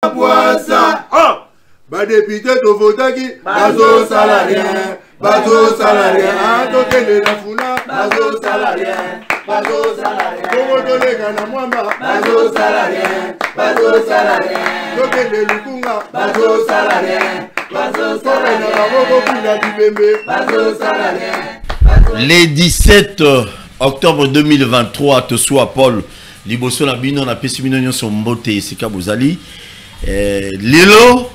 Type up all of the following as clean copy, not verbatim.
Boisa. Ba député to votaki bazo salarien. Bazo salarien. Tokende na funa bazo salarien. Bazo salarien. Kongo tolega na mwamba bazo salarien. Bazo salarien. Tokende lukunga bazo salarien. Bazo salarien. Bazo salarien. Les 17 octobre 2023, te soit Paul Liboso na bino na pesi bino nyonso mbote sika bozali. Lelo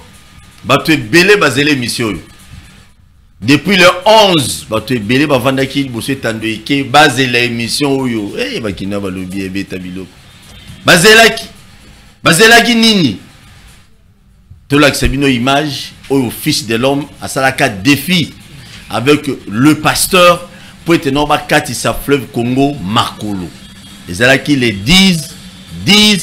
bato ebele bazele émission. Depuis le 11 bato ebele bavandaki Liboso etando eke bazela émission oyo. Bakina balobi ebeta biloko. Bazelaki nini? Tolakisa bino image au fils de l'homme à salaka défi avec le pasteur pour être normal Katissa fleuve Congo Makolo. Les alaki les 10 il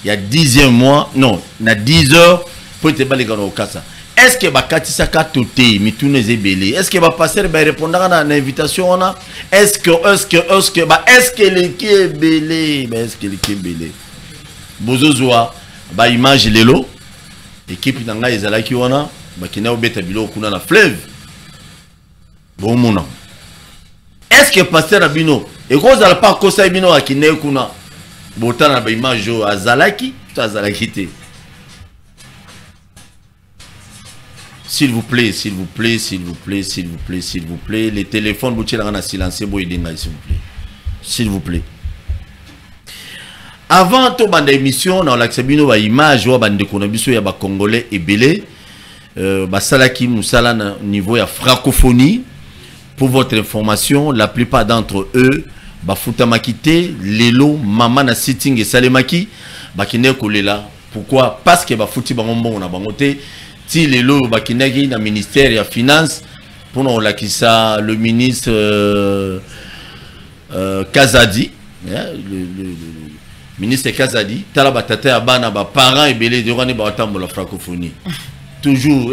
y a 10e mois non na 10 heures pour être pas les gars au casa. Est-ce que Katissa katoté mitune zebele? Est-ce que pasteur va répondre à l'invitation on a? Est-ce que les qui est belé? Est-ce que les qui est belé? Bozozoa ba image lelo équipe nanga ezalaki wana bakina obeta bilo kuna na fleuve. Bon mon nom. Est-ce que pasteur Abino et cause à la pas kosa bino akine kuna botana ba image azalaki tout azalaki te. S'il vous plaît, les téléphones boutier la silencieux boy dinga s'il vous plaît. S'il vous plaît. Avant to bande émission na l'axabino ba image wa bande konabiso ya ba congolais ebele ba salaki musala na niveau ya francophonie. Pour votre information, la plupart d'entre eux ba futamakite lelo mama na sitting et salemaki ba kine kolela. Pourquoi? Parce que ba futi bango na bangote ti lelo ba kinaki na ministère ya finance pour na lakisa le ministre Kazadi le ministre Kazadi tala batata ya bana ba parents ebele de rwanda ba tambola francophonie toujours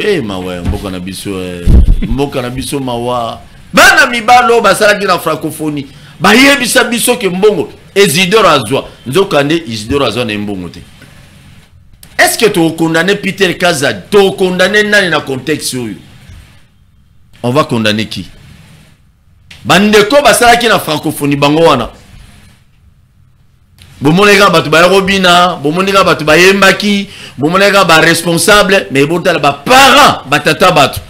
mboka na biso mawa bana mibalo basalaki na francophonie bayebisa biso ke mbongo Isidore azwa nzokande Isidore azwa na mbongo te. Est-ce que tu condamnes Peter Kazadi? Tu condamnes nani na contexte oyo? On va condamner qui? Bandeko basalaki na francophonie bango wana bomoneka batu ba robina bomoneka batu ba yembaki bomoneka ba responsable mais botala ba parents batata batu.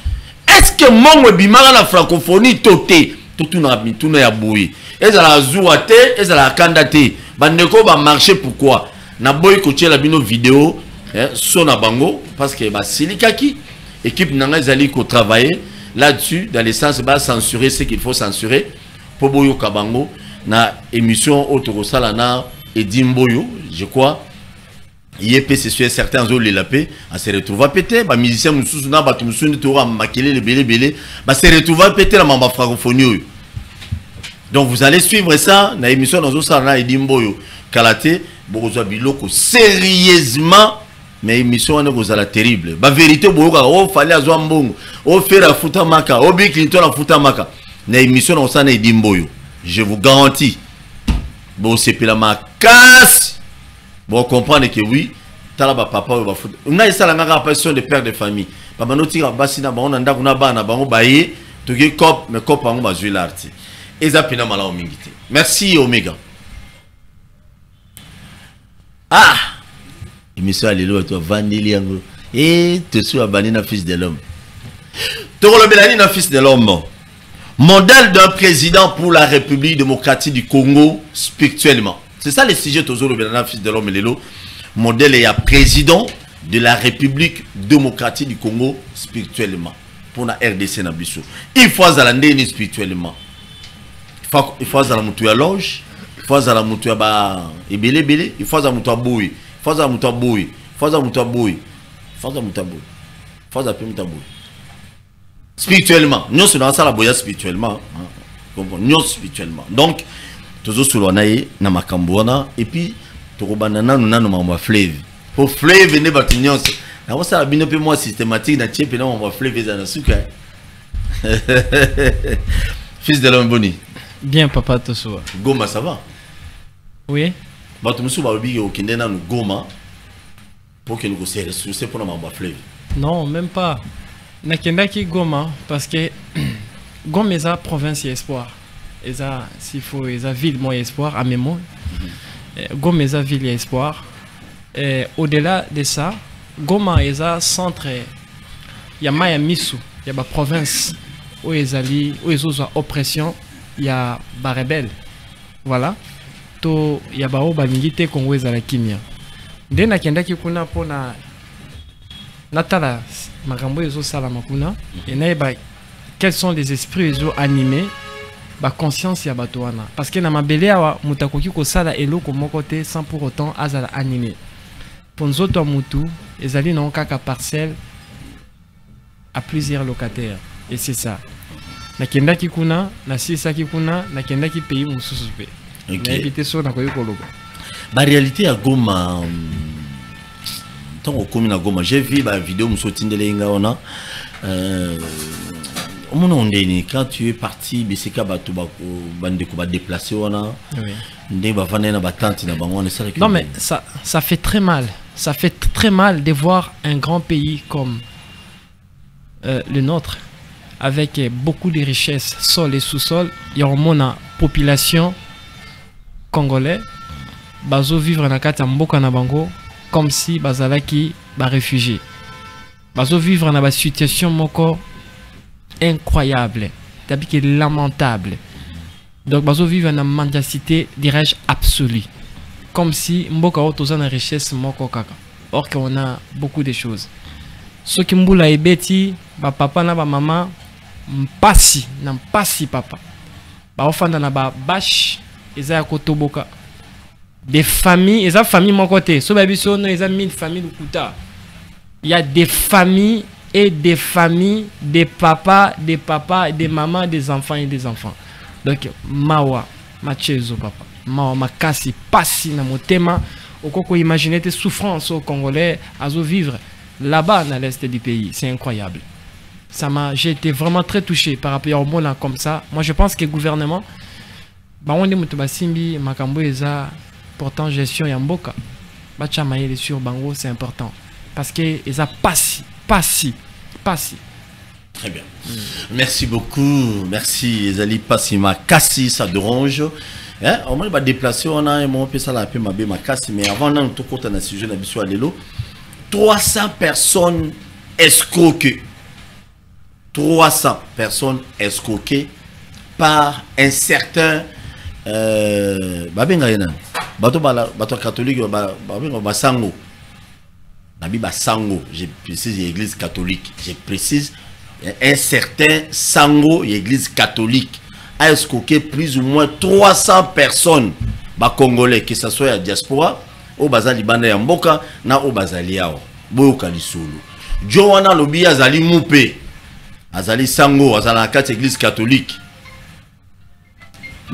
Est-ce que mongo bimara la francophonie toté totuna ya boyi ezala zuate ezala kandate bandeko ba marcher pourquoi na boy ko la bino vidéo sona bango parce que ba silikaki équipe nanga ezali ko travailler là-dessus dans le sens ba censurer ce qu'il faut censurer pour boyo kabango na émission auto salana et Dimboyo, je crois, IEP c'est sûr certains ont les lapés, on se retrouve à péter, bah musicien Moussousouna, bah tu me souviens de toi, maquiller les belé, bah se retrouve à péter la mamba francophonie. Donc vous allez suivre ça, na émission dans Osana et Dimboyo, Kalate, Bozoa Biloko, sérieusement, mais émission on est aux la terrible. Bah vérité, Boyoka, oh fallait à Zouambongo, oh faire la Futamaka, oh Bill Clinton la Futamaka, na émission dans Osana et Dimboyo, je vous garantis. Bon, c'est puis la casse. Bon, comprendre que oui, talaba papa va foutre. On a ça la passion de père de famille. Papa nous tire basina ba on anda kuna bana ba on baye to get cop mais cop on va jouer l'arti. Eza pina mala o mingite. Merci Omega. Ah, émission alléluia toi Vandeli yango. Et te suis abanina fils de l'homme. Toro Belani na fils de l'homme. Modèle d'un président pour la République démocratique du Congo spirituellement. C'est ça le sujet de Zoro Belana, fils de l'homme et l'élo. Modèle et un président de la République démocratique du Congo spirituellement. Pour la RDC Nabiso. Il faut aller spirituellement. Il faut aller à la loge. Il faut aller à la ebele. Il faut aller à boui. Il faut aller à boui. Il faut aller à boui. Il faut aller à boui. Il faut aller à boui. Spirituellement, nous sommes dans la boya spirituellement, nous spirituellement. Donc, toujours sur l'anaïe, na makamboana, et puis, tout banana nous n'avons pas fleuve. Pour fleuve venez batignon. Avant ça, bien un peu moins systématique, na tchèpe non on va fleuve dans la souka. Fils de l'homme boni. Bien papa Tosoa. Goma ça va? Oui. Bah tu me souviens bien au Kindena nous Goma. pour que nous se ressourcer pour nous fleuve. Non, même pas. Nakendaki Goma parce que Goma est la province espoir. Eza s'il faut eza ville moi espoir à mémoire. Goma est la ville espoir. Au-delà de ça, Goma est un centre. Il y a Maya Misu, il y a la province où ils ont oppression, il y a des rebelles. Voilà. Il y a des militaires Congo à la Kimia. Dès que nous avons pour Natala, Magambo Ezo Salamakuna, et quels sont les esprits animés, la conscience ya batoana. Parce que dans ma belle, mutakoki ko sala elo comme côté sans pour autant azala animé. Pour nous autres mutu, ils allaient dans kaka parcelle à plusieurs locataires. Et c'est ça. Na kenda ki kuna, na sisa ki kuna, na kenda ki pays mususu pe. Na éviter ça na koyo koloba. La réalité à Goma, tant au commune à Goma, j'ai vu la vidéo Moussotindele Ingaona. Quand tu es parti, BCK va déplacer. Non, mais ça fait très mal. Ça fait très mal de voir un grand pays comme le nôtre, avec beaucoup de richesses, sol et sous-sol. Il y a une population congolaise. Bazo vivre na kati mboka na bango comme si bazalaki ba réfugié. Bazo vivre na ba situation moko incroyable, d'habitude lamentable. Donc bazo vivre na mendicité dirais-je absolue. Comme si mboka otoza na richesse moko kaka. Or qu'on a beaucoup de choses. Ceux qui mbula ebeti ba papa na ba maman mpasi na mpasi papa. Ba ofanda na ba bash eza ya kotoboka. Des familles, et famille mon côté. So babiso no eza 1000 familles kuta. Il y a des familles et des familles, des papas, des mamans, des enfants et des enfants. Donc mawa, machezo papa. Mawa makasi pasi na motema. Okoko imaginer tes souffrances au Congolais à vivre là-bas dans l'est du pays. C'est incroyable. J'ai été vraiment très touché par rapport au monde comme ça. Moi je pense que le gouvernement on est mutubasimbi makambo eza pourtant gestion yamboka bacha mayele sur bango c'est important parce que ils a passi. Très bien. Merci beaucoup. Merci Ezali passi ma kassi ça dérange. Hein, on va déplacer on a un moment ça la peu ma kassi mais avant on tout compte na sujet na biso alelo 300 personnes escroquées. 300 personnes escroquées par un certain bato catholique basango nabi basango je précise l'église catholique je précise un certain sango l'église catholique a escroqué plus ou moins 300 personnes ba congolais que ce soit la diaspora au bazali banda ya mboka na au bazali yao boyoka lisolo Joana lobi azali mupe azali sango azala kati église catholique.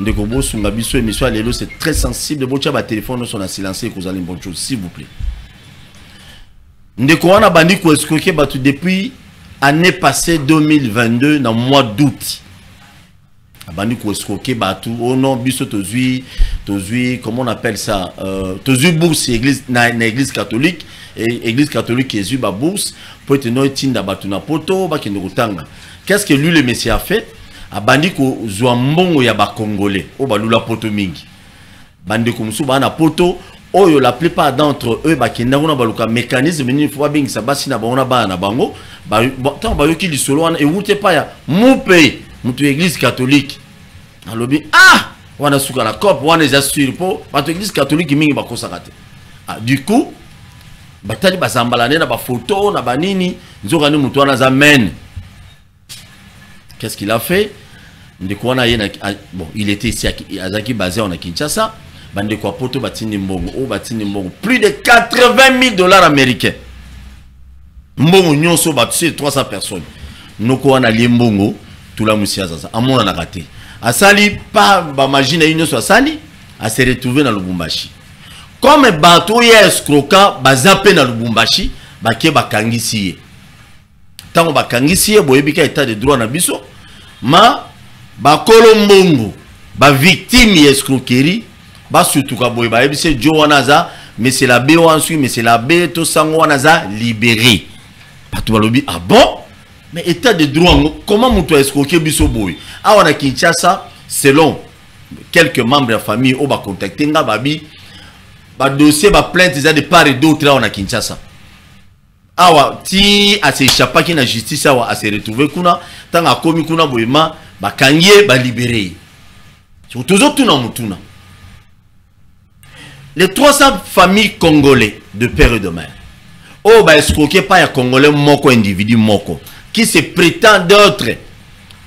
C'est très sensible. Votre téléphone sont silencieux que vous allez bonne chose, s'il vous plaît. Ndeko wana bandi ko escroquer batu depuis année passée 2022 dans mois d'août. Bandi ko escroquer batu au nom biso tozui comment on appelle ça tozui bourse église na église catholique et église catholique est ba bourse pour être no tinda batu na poto ba kende kutanga. Qu'est-ce que lui le Messie a fait? Abandi ko zwa mbongo ya ba congolais o balula poto mingi bandi ko musu bana poto oyo la plupart d'entre eux ba kenda ngona baluka mécanisme ni fwa bingi sa basi na baona bana bango ba tant ba yoki lisolo wana e wute pa ya mupe mutu église catholique alobi ah wana suka la cop wana les assure po ba église catholique mingi ba kosakate du coup batali bazambalane na ba photo na banini nzoka ni mutu wana za men. Qu'est-ce qu'il a fait? Bon, il était ici à basé en Kinshasa. Plus de 80 000 $. Mbongo nyonso batuse 300 personnes. Noko wana liembongo tout la musia ça. Amona na raté. Asali pas ba magie na nyonso asali a se retrouver dans Lubumbashi. Comme bato ya escroquant bazape na Lubumbashi bake bakangisi. Tango bakangisi boyebika état de droit na biso ma bakolombongo ba victime escroquerie ba surtout ka boyeba ebise jo wana za mais c'est la B ensuite, mais c'est la B, tout ça, on a libéré. Ah bon? Mais état de droit, comment on peut escroquer Bissoboy? Ah, on a Kinshasa, selon quelques membres de la famille, on va contacter Ngababi, le dossier va plainte de part et d'autre là, on a Kinshasa. Ah, si à se échapper qui la justice à se retrouver, tant à commis kuna boima, ba kangye, ba libéré. C'est toujours tout dans mon. Les 300 familles congolais de père et de mère. Oh, bah, escroqué pas un Congolais moko individu moko. Qui se prétend d'être.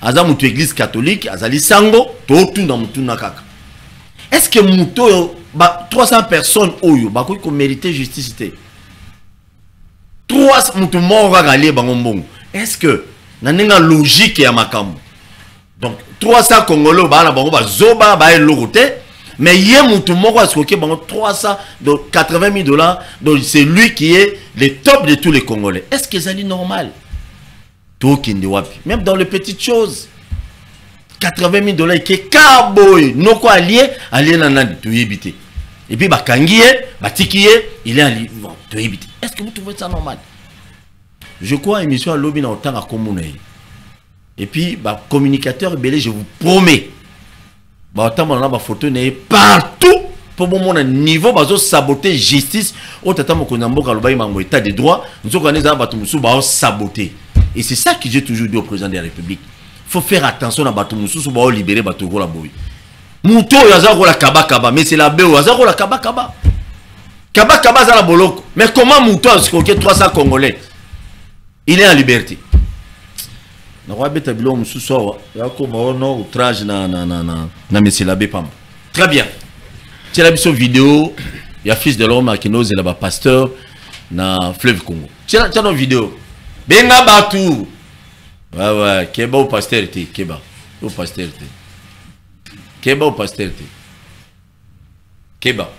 Aza mutu église catholique, azali sango, tout dans mutuna kaka. Est-ce que muto, bah, 300 personnes, oyo, bah, qui mérité justice? 300 mutu moko galé bangombong. Est-ce que, n'a logique ya makamu? Donc, 300 Congolais, bah, la bango, bah, zoba, bah, l'oroté. Mais il y a mutu moko escroqué, bah, 300, donc 80 000 $, donc c'est lui qui est le top de tous les Congolais. Est-ce que c'est normal? Même dans les petites choses. 80 000 $, qui est kaboy, non quoi allié nanani, tu éviter. Et puis, bah, kangiye, bah, tikiye, il est allié, bon, tu éviter. Est-ce que vous trouvez ça normal? Je crois, émission à lobby dans le temps à commune. Et puis, bah, communicateur belé, je vous promets, bah, autant on a ma photo partout. Pour mon niveau, bah, saboter justice. Au tatamo konambo kalobaï mango état de droit. Nous organisons batumusu bah saboter. Et c'est ça que j'ai toujours dit au président de la République. Il faut faire attention à batumusu bah libérer batugo la boy. Muto yazako la kaba mais c'est la béo yazako la kaba kaba za la boloko. Mais comment Muto a escroqué 300 Congolais? Il est en liberté. Na roi betabilo mususu ya ko maono outrage na monsieur l'abbé Pam. Très bien. C'est la vidéo, il y a fils de l'homme qui nous est là-bas, pasteur, dans Fleuve Congo. C'est une vidéo. Benga Batou. Ouais, Keba ou pasteur était. Keba ou pasteur était. Keba ou pasteur était. Keba.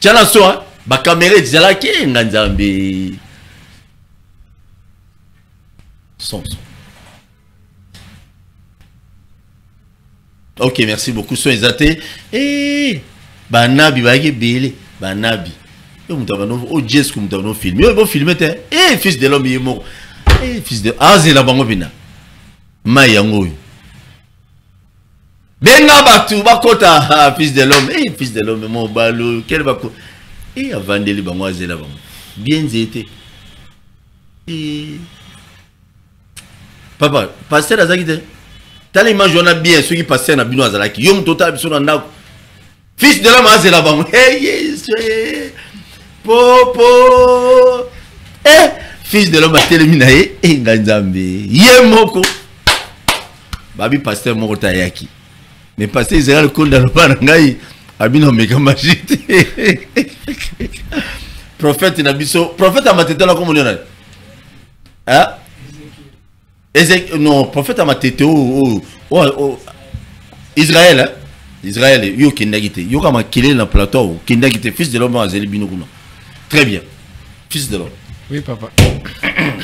Tiens la soie, ma caméra est là qui est Nganzambi. Son. Ok, merci beaucoup. Sois exaté. Et. Banabi baye belé banabi yo mutavano o jesku mutavano film yo bo filmer te fils de l'homme yemo fils de azela bango bina mayango benga batu bakota fils de l'homme mo balo quel bako avandeli bango azela bango bien zété papa pasteur azakite tala image on a bien ceux qui passaient na bino azalaki yo mutota biso na ndako. Fils de l'homme, c'est la banque. Popo. Fils de l'homme, a terminé. Nganzambe. Yemoko. Babi pasteur moko tayaki. Mais pasteur Israël coule dans le panangai. Abino mega magique. Prophète Nabiso. Prophète Amatete là comme on dit. Hein? Non, prophète Amatete Israël. Hein? Israël, yo kindagite, yo kama kilé na plateau, kindagite fils de l'homme à Zélibino. Très bien, fils de l'homme. Oui papa.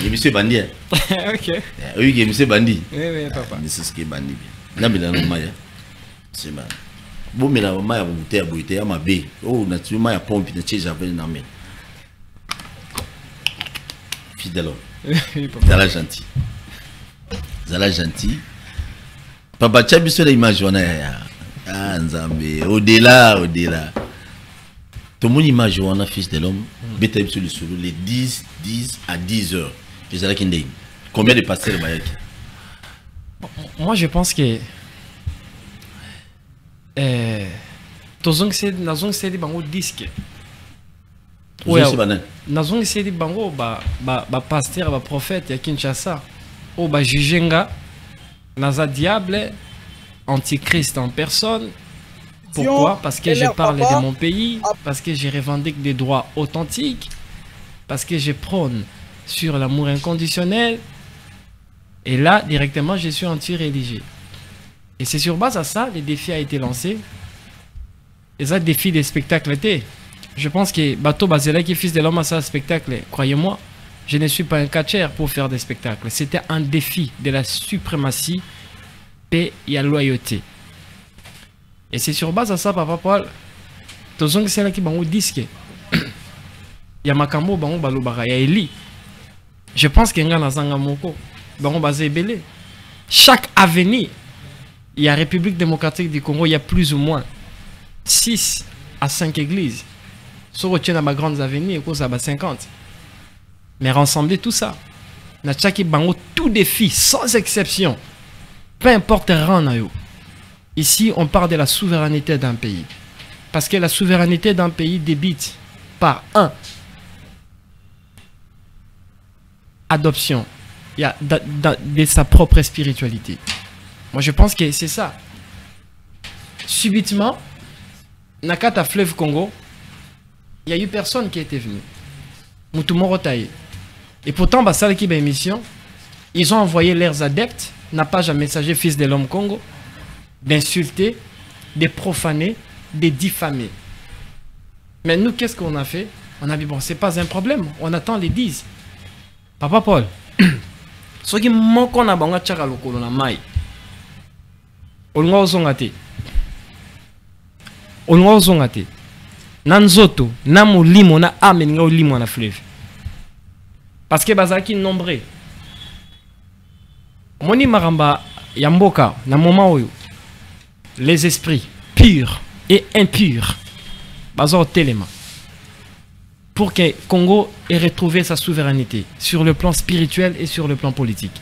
Et monsieur Bandi. Ok. Oui, monsieur Bandi. Oui papa. Mais c'est ce qui est Bandi. N'a bien la maya. C'est mal. Bon mais la maya vous bouté à ma bé. Oh naturellement ya pompe na chez j'avais na main. Fils de l'homme. Oui papa. Zala gentil. Zala gentil. Papa Chabiso la image on a. Ah, Nzambe, au-delà. Tout le monde image on a fils de l'homme, bétail sur le solo, les 10 à 10 heures. Combien de pasteurs de Bayaki? Moi, je pense que Tozong c'est des bango disque. Ouais, nazong c'est des bango ba pasteur ba prophète ya Kinshasa. Oh ba jugenga naza diable antichrist en personne. Pourquoi? Parce que je parle de mon pays, parce que je revendique des droits authentiques, parce que je prône sur l'amour inconditionnel. Et là, directement, je suis anti-religieux. Et c'est sur base à ça, le défi a été lancé. Et ça, défi des spectacles était. Je pense que Bato Bazela, qui est fils de l'homme à ça, spectacle, croyez-moi, je ne suis pas un catcheur pour faire des spectacles. C'était un défi de la suprématie, paix et la loyauté. Et c'est sur base à ça, Papa Paul, tous ceux qui ont disque, ya makambo bango balobaka ya Eli. Je pense que nga nazanga moko bango basé belé. Chaque avenue, il y a République démocratique du Congo, il y a plus ou moins 6 à 5 églises. Sur le tien ma grande avenue, il y a 50. Mais rassembler tout ça, na chaque bango tout défi sans exception. Peu importe rang na yo. Ici, on parle de la souveraineté d'un pays. Parce que la souveraineté d'un pays débite par un, adoption, il y a de sa propre spiritualité. Moi, je pense que c'est ça. Subitement, Nakata Fleuve Congo, il n'y a eu personne qui était venu. Moutoumon Rotaï. Et pourtant, Bassal qui émission, ils ont envoyé leurs adeptes, n'a pas jamais messager fils de l'homme Congo, d'insulter, de profaner, de diffamer. Mais nous, qu'est-ce qu'on a fait? On a dit, bon, c'est pas un problème, on attend les 10. Papa Paul, ce qui manque, on a banga tchaka lokolo na mai. Olunga ozongate. Olunga ozongate. Nanzoto, na molimo, na amenga olimo na fleuve. Parce que bazaki nombreux. Moni maramba yamboka na moment oyo. Les esprits purs et impurs bazo telema pour que Congo ait retrouvé sa souveraineté sur le plan spirituel et sur le plan politique.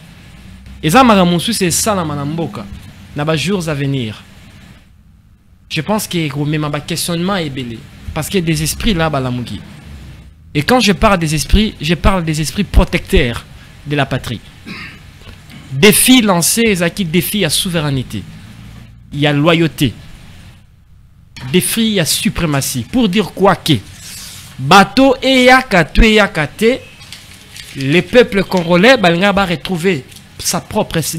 Et ça maramonsu c'est ça na manamboka na ba jours à venir. Je pense que même ma questionnement est belé parce que des esprits là balamuki. Et quand je parle des esprits, je parle des esprits protecteurs de la patrie. Défi lancé, Ezaki défi à souveraineté. Il y a loyauté. Défi, il y a suprématie. Pour dire quoi que bateau et yakate, les peuples congolais va retrouver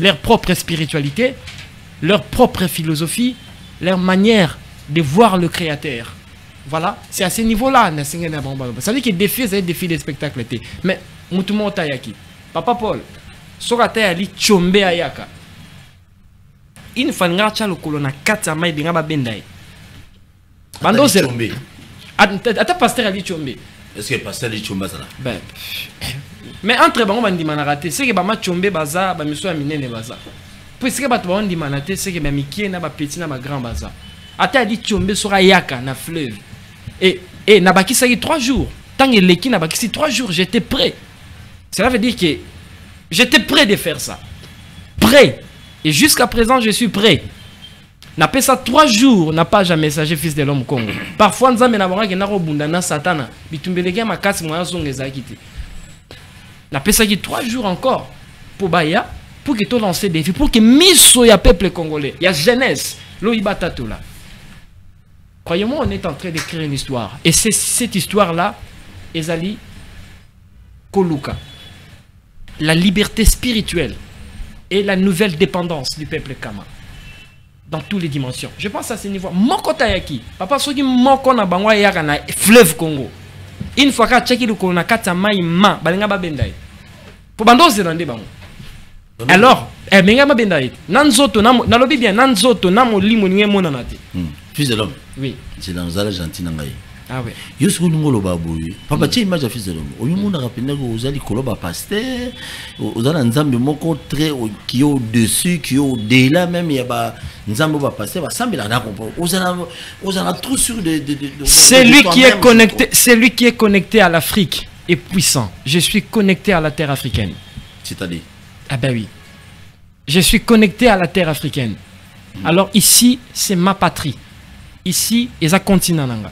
leur propre spiritualité, leur propre philosophie, leur manière de voir le créateur. Voilà, c'est à ce niveau-là. Ça veut dire que défi, c'est un défi de spectacle. Mais, Moutoumon Tayaki, Papa Paul, Sokate ali chombe ayaka. Une fois nga le colonna 4 mai binga ba bendai. Bando c'est chombe. Ata pasteur ali chombe. Est-ce que pasteur ali chombe ça là? Ben. Mais entre bango bandi manarate, c'est que ba ma chombe baza, ba miso minene baza. Puisque ba to bandi manate, c'est que ba mikie na ba petit na ba grand baza. Ata ali chombe sura yaka na fleuve. Et na baki ça 3 jours. Tant que leki na baki 3 jours, j'étais prêt. Cela veut dire que j'étais prêt de faire ça. Prêt. Et jusqu'à présent, je suis prêt. N'a pas ça 3 jours, n'a pas jamais messager fils de l'homme Congo. Parfois, nous avons dit que nous avons Satana. Bitumbeleke ma casse moya zonga kiti. N'a pas ça 3 jours encore pour Baya, pour que tu lances des défis, pour que miso ya peuple congolais, ya jeunesse, lo ibata tout là. Croyez-moi, on est en train d'écrire une histoire. Et c'est cette histoire-là, Ezali Koluka. La liberté spirituelle et la nouvelle dépendance du peuple Kama. Dans toutes les dimensions. Je pense à ce niveau. Moko Tayaki. Papa, ce qui moko na bangwa yaka na fleuve Congo. Une fois que tu as dit que tu as mai ma, balinga ba bendai. Pour bando c'est dans des bango. Alors, menga ba bendai. Nanzoto na lobi bien nanzoto na molimo ni mona nate. Fils de l'homme. Oui. C'est dans la gentil nangai. Ah ouais. Yosu ngolo baboui. Papa tie image fils de l'homme. Oyumuna rapenda ko ozali koloba pasteur, ozala nzambe moko très qui au dessus, qui au delà même il y a ba nzambe ba pasteur ba sambela na comprendre. Ozala trop sur de c'est lui qui est connecté, c'est lui qui est connecté à l'Afrique est puissant. Je suis connecté à la terre africaine. C'est-à-dire ah ben oui. Je suis connecté à la terre africaine. Alors ici, c'est ma patrie. Ici, et ça continent nanga.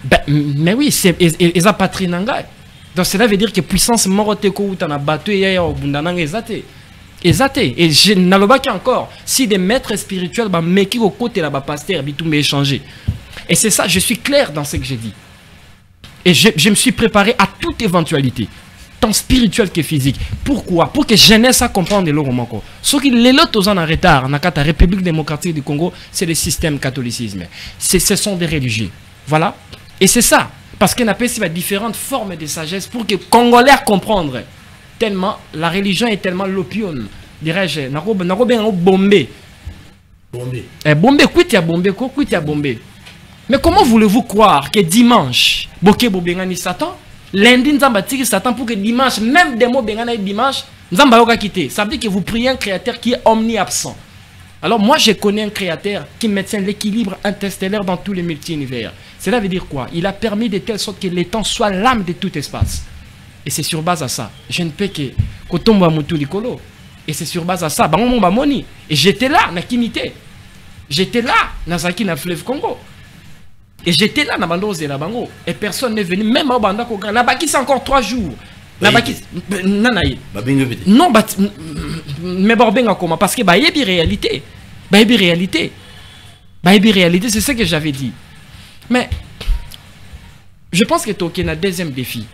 Ben, mais oui, c'est eza patrie nanga. Donc cela veut dire que puissance moroteko ou tana bateau et ya obundananga ezate. Ezate. Et je n'alobaki encore. Si des maîtres spirituels ba meki au côté là ba pasteur bitumbe échanger. Et c'est ça, je suis clair dans ce que j'ai dit. Et je me suis préparé à toute éventualité, tant spirituelle que physique. Pourquoi? Pour que jeunesse à comprendre le romako. Ce qui les autres en retard, dans la République démocratique du Congo, c'est le système catholicisme. Ce sont des religieux. Voilà. Et c'est ça. Parce qu'on appelle différentes formes de sagesse pour que les Congolais comprennent. Tellement, la religion est tellement l'opium. Dirais-je, Bombé. Bombé. Bombé, quoi tu as bombé, quoi tu as bombé. Mais comment voulez-vous croire que dimanche, Boké Bobengani Satan, lundi Nzamba tire Satan pour que dimanche, même des mots Bengani dimanche, Nzamba Yoga quitter. Ça veut dire que vous priez un créateur qui est omni-absent. Alors moi je connais un créateur qui maintient l'équilibre interstellaire dans tous les multi-univers. Cela veut dire quoi? Il a permis de telle sorte que les temps soient l'âme de tout espace. Et c'est sur base à ça. Je ne peux que Kotomba Moutou Likolo. Et c'est sur base à ça. Et j'étais là, na Kimité. J'étais là, na Zaki, na Fleuve Congo. Et j'étais là, na Bando Zela Bango. Et personne n'est venu, même au Banda Koga. Na Baki, c'est encore 3 jours. Na Baki, Nanaï. Non, mais Borbenga comment? Parce que Bayebi réalité. Bayebi réalité. Bayebi réalité, c'est ce que j'avais dit. Mais, je pense que Tokyo a un deuxième défi.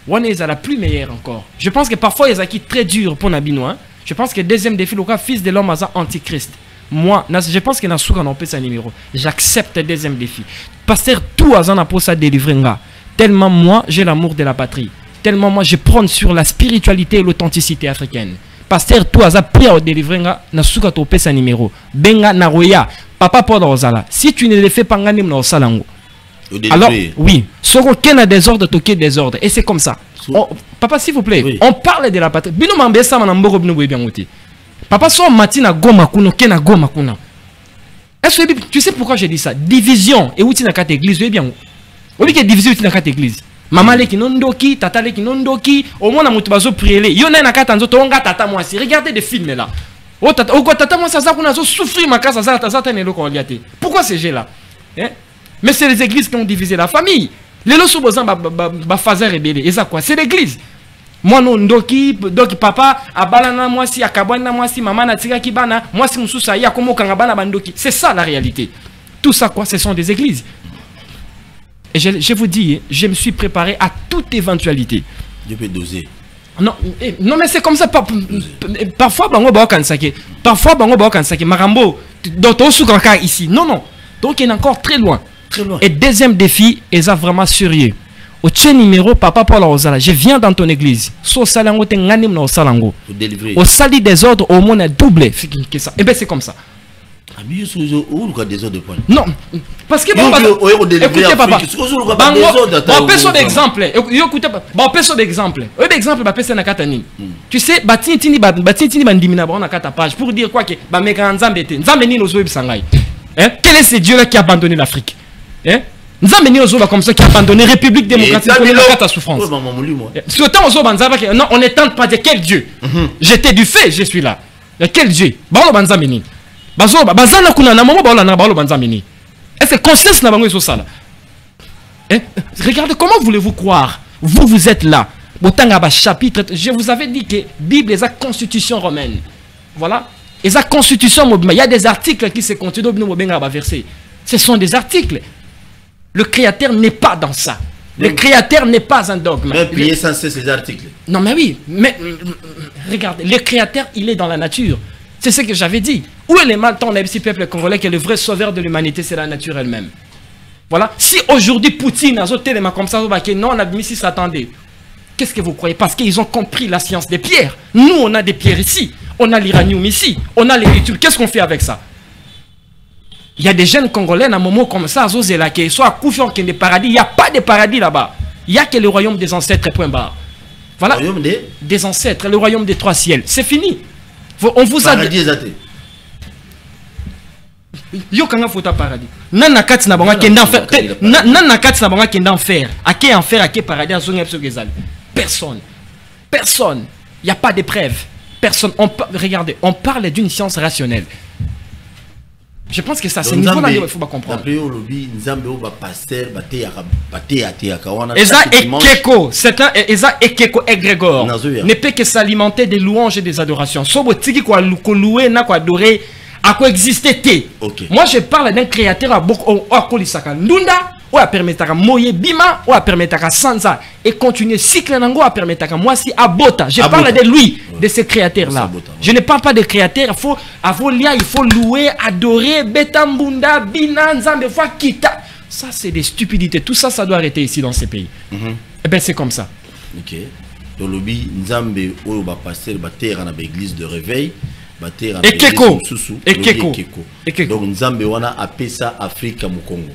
One est à la plus meilleure encore. Je pense que parfois, il y a qui très dur pour Nabinois. Je pense que le deuxième défi, le fils de l'homme à antichrist. Moi, je pense que Nasuka n'a pas sa numéro. J'accepte le deuxième défi. Pasteur, tout à zana pour ça délivrer. Tellement moi, j'ai l'amour de la patrie. Tellement moi, je prends sur la spiritualité et l'authenticité africaine. Pasteur, tout à zana prière délivrer. Nasuka n'a pas sa numéro. Benga Naroya. Papa Paul Rosala. Si tu ne le fais pas, nganim na osalango. Alors, oui, Soko Ken a des ordres, Toké des ordres. Et c'est comme ça. Papa, s'il vous plaît, oui. On parle de la patrie. Bino Mambesa Manamboro Bnou bien outi. Papa, son matina Goma Kuno, Ken a Goma Kuna. Est-ce que tu sais pourquoi j'ai dit ça? Division. Et outi na 4 églises, oui bien. On dit que division outi na 4 églises. Maman le kinondoki, tata le kinondoki, au moins na mutubazo priele. Yona na 4 anzo, tonga tata moi si. Regardez des films là. Oh tata moi ça kuna zo souffrir ma casa ça tata ne lo ko liate. Pourquoi ces jeux là? Hein? Mais c'est les églises qui ont divisé la famille. Les lots soubozan ba fazer rebelle. Et ça quoi? C'est l'église. Moi non ndoki papa abalana moi si akabwana moi si maman na tika kibana moi si mususa ya komo kangabana bandoki. C'est ça la réalité. Tout ça quoi? Ce sont des églises. Et je vous dis, je me suis préparé à toute éventualité. Je peux doser. Non, non mais c'est comme ça. Parfois bango ba kansake. Parfois bango ba kansake. Marambo d'autres sous ici. Non non. Donc il est encore très loin. Et deuxième défi, est vraiment sérieux. Au tien numéro, papa Paul Rosala, je viens dans ton église. So salango te nganim na salango. Au sali des ordres, au monde doublé. Et bien c'est comme ça. Non, parce que écoutez papa. Bon, personne d'exemple. Écoutez papa. Bon, personne d'exemple. Exemple, bah personne na katani. Tu sais, batini bandimina bon na kata page pour dire quoi que bah meka nzambete. Nzambe ni nozo bisangai. Quel est ce Dieu là qui a abandonné l'Afrique? Nous avons comme ça qui a abandonné la République démocratique de la souffrance. Non, on ne tente pas de quel Dieu. J'étais du fait, je suis là. Quel Dieu? Est-ce que conscience n'a pas ça? Regardez, comment voulez-vous croire? Vous êtes là. Chapitre, je vous avais dit que la Bible est la constitution romaine. Voilà. Et la constitution, il y a des articles qui se continuent dans verset. Ce sont des articles. Le créateur n'est pas dans ça. Le créateur n'est pas un dogme. Mais payer sans cesse ces articles. Non mais oui, mais regardez, le créateur, il est dans la nature. C'est ce que j'avais dit. Où est le mal tant le petit peuple congolais que le vrai sauveur de l'humanité, c'est la nature elle-même. Voilà. Si aujourd'hui Poutine a zoté les mains comme ça, non, on a mis si s'attendait. Qu'est-ce que vous croyez? Parce qu'ils ont compris la science des pierres. Nous, on a des pierres ici. On a l'uranium ici. On a les études. Qu'est-ce qu'on fait avec ça? Il y a des jeunes Congolais, à un moment comme ça, qui sont à Koufion, qui est des paradis. Il n'y a pas de paradis là-bas. Il n'y a que le royaume des ancêtres, point barre. Voilà. Le royaume des ancêtres, le royaume des 3 ciels. C'est fini. On vous a dit. Yo kanga fota paradis. Nana kati na bango kenda enfer. Nana kati na bango kenda enfer. A qui enfer, a qui paradis, personne. Personne. Il n'y a pas de preuves. Personne. Regardez, on parle d'une science rationnelle. Je pense que ça, c'est niveau là il faut pas comprendre. Eza Ekeko, c'est un Eza Ekeko Egrégor. Ne peut que s'alimenter des louanges et des adorations. Sobo tiki quoi louer na quoi adorer à quoi exister. Moi je parle d'un créateur à beaucoup à Kolisaka Ndunda ou à permettre Moye Bima ou à permettre Sansa et continuer cycle nango à permettre moi si Abota. Je parle de lui, de ce créateur là. Je ne parle pas de créateur, il faut il faut louer, adorer Betambunda, Binanza, des fois Kita. Ça c'est des stupidités. Tout ça ça doit arrêter ici dans ces pays. Et ben c'est comme ça. OK. Dans le lobby Nzambe oyo ba passer ba terre na église de réveil. Ekeko. Donc Nzambe wana apesa Afrika mu Congo.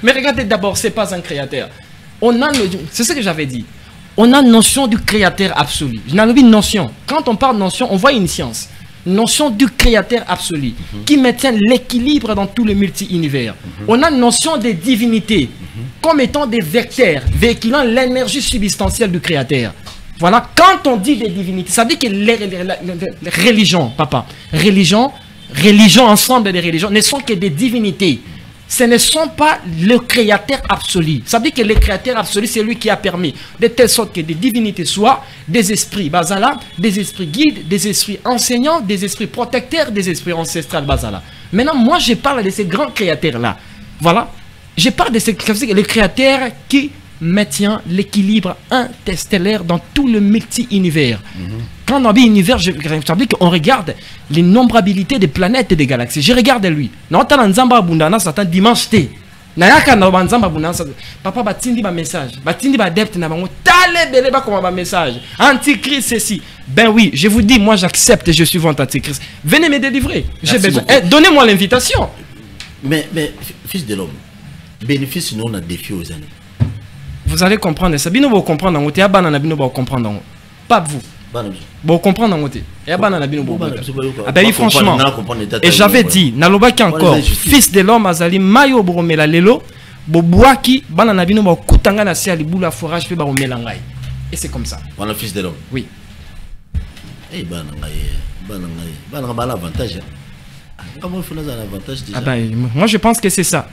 Mais regardez d'abord, c'est pas un créateur. C'est ce que j'avais dit. On a une notion du créateur absolu. Je n'ai une notion. Quand on parle de notion, on voit une science. Notion du créateur absolu qui maintient l'équilibre dans tout le multi-univers. On a une notion des divinités comme étant des vecteurs véhiculant l'énergie substantielle du créateur. Voilà, quand on dit des divinités, ça veut dire que les religions, papa, religion, ensemble des religions ne sont que des divinités. Ce ne sont pas le créateur absolu. Ça veut dire que le créateur absolu, c'est lui qui a permis de telle sorte que des divinités soient des esprits basala, des esprits guides, des esprits enseignants, des esprits protecteurs, des esprits ancestrales basala. Maintenant, moi, je parle de ces grands créateurs-là. Voilà. Je parle de ces créateurs qui maintient l'équilibre interstellaire dans tout le multi-univers. Quand on dit univers, ça veut dire qu'on regarde l'innombrabilité des planètes et des galaxies. Je regarde lui. Dimanche papa batindi ba message. Batindi ba adepte na bango. Tale bele ba comme message. Antichrist ceci. Ben oui, je vous dis, moi j'accepte, je suis votre antichrist. Venez me délivrer. J'ai besoin. Donnez-moi l'invitation. Mais fils de l'homme, bénéfice nous on a défi aux années. Vous allez comprendre ça. Bino vous comprendre en côté. Abana na bino vous comprendre. Pas vous. Vous comprendre en côté. Et abana na bino vous. Ah ben oui, franchement. Et j'avais dit, naloba qui encore, fils de l'homme azali mayo boromela lelo, boboaki bana na bino vous kutanga na sia libula forage pe ba omelangai. Et c'est comme ça. Voilà fils de l'homme. Oui. Eh bana l'avantage. Comment il faut l'avantage déjà? Ah ben moi je pense que c'est ça.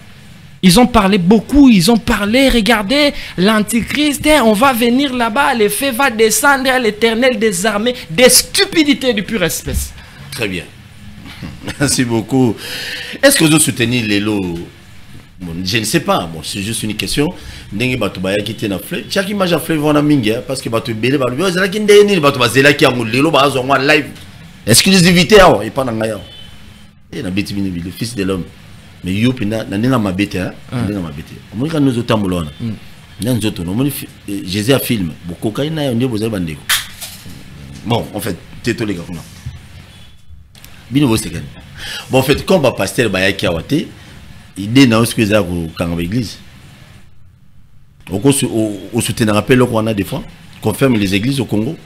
Ils ont parlé beaucoup, ils ont parlé, regardez, l'antichrist, on va venir là-bas, le feu va descendre à l'éternel des armées, des stupidités du pure espèce. Très bien. Merci beaucoup. Est-ce que vous soutenez les lots? Bon, je ne sais pas, bon, c'est juste une question. Parce que live. Exclusivité, et la bête le fils de l'homme. Mais youp na ma bête hein, na ma bête. On dit que nous autres moulons. Nous autres, on Jésus a film. Beaucoup quand il a on dit vous avez bandé. Bon, en fait, t'es tous les gars. Bino vous c'est bon en fait quand va pasteur ba yaki awate, idée na ce que ça quand l'église. Au soutien rappel qu'on a des fois, confirme les églises au Congo.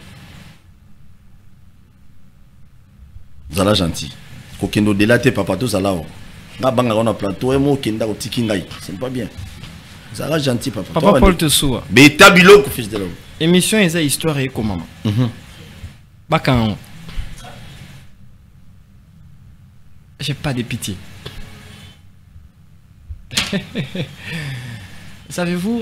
Vous allez gentil. Kokendo délaté papa tout ça là. C'est pas bien. Ça va gentil, papa. Papa Paul te soua. Mais tabilo, fils de l'homme. Émission et histoire et comment. Bakan. J'ai pas de pitié. Savez-vous.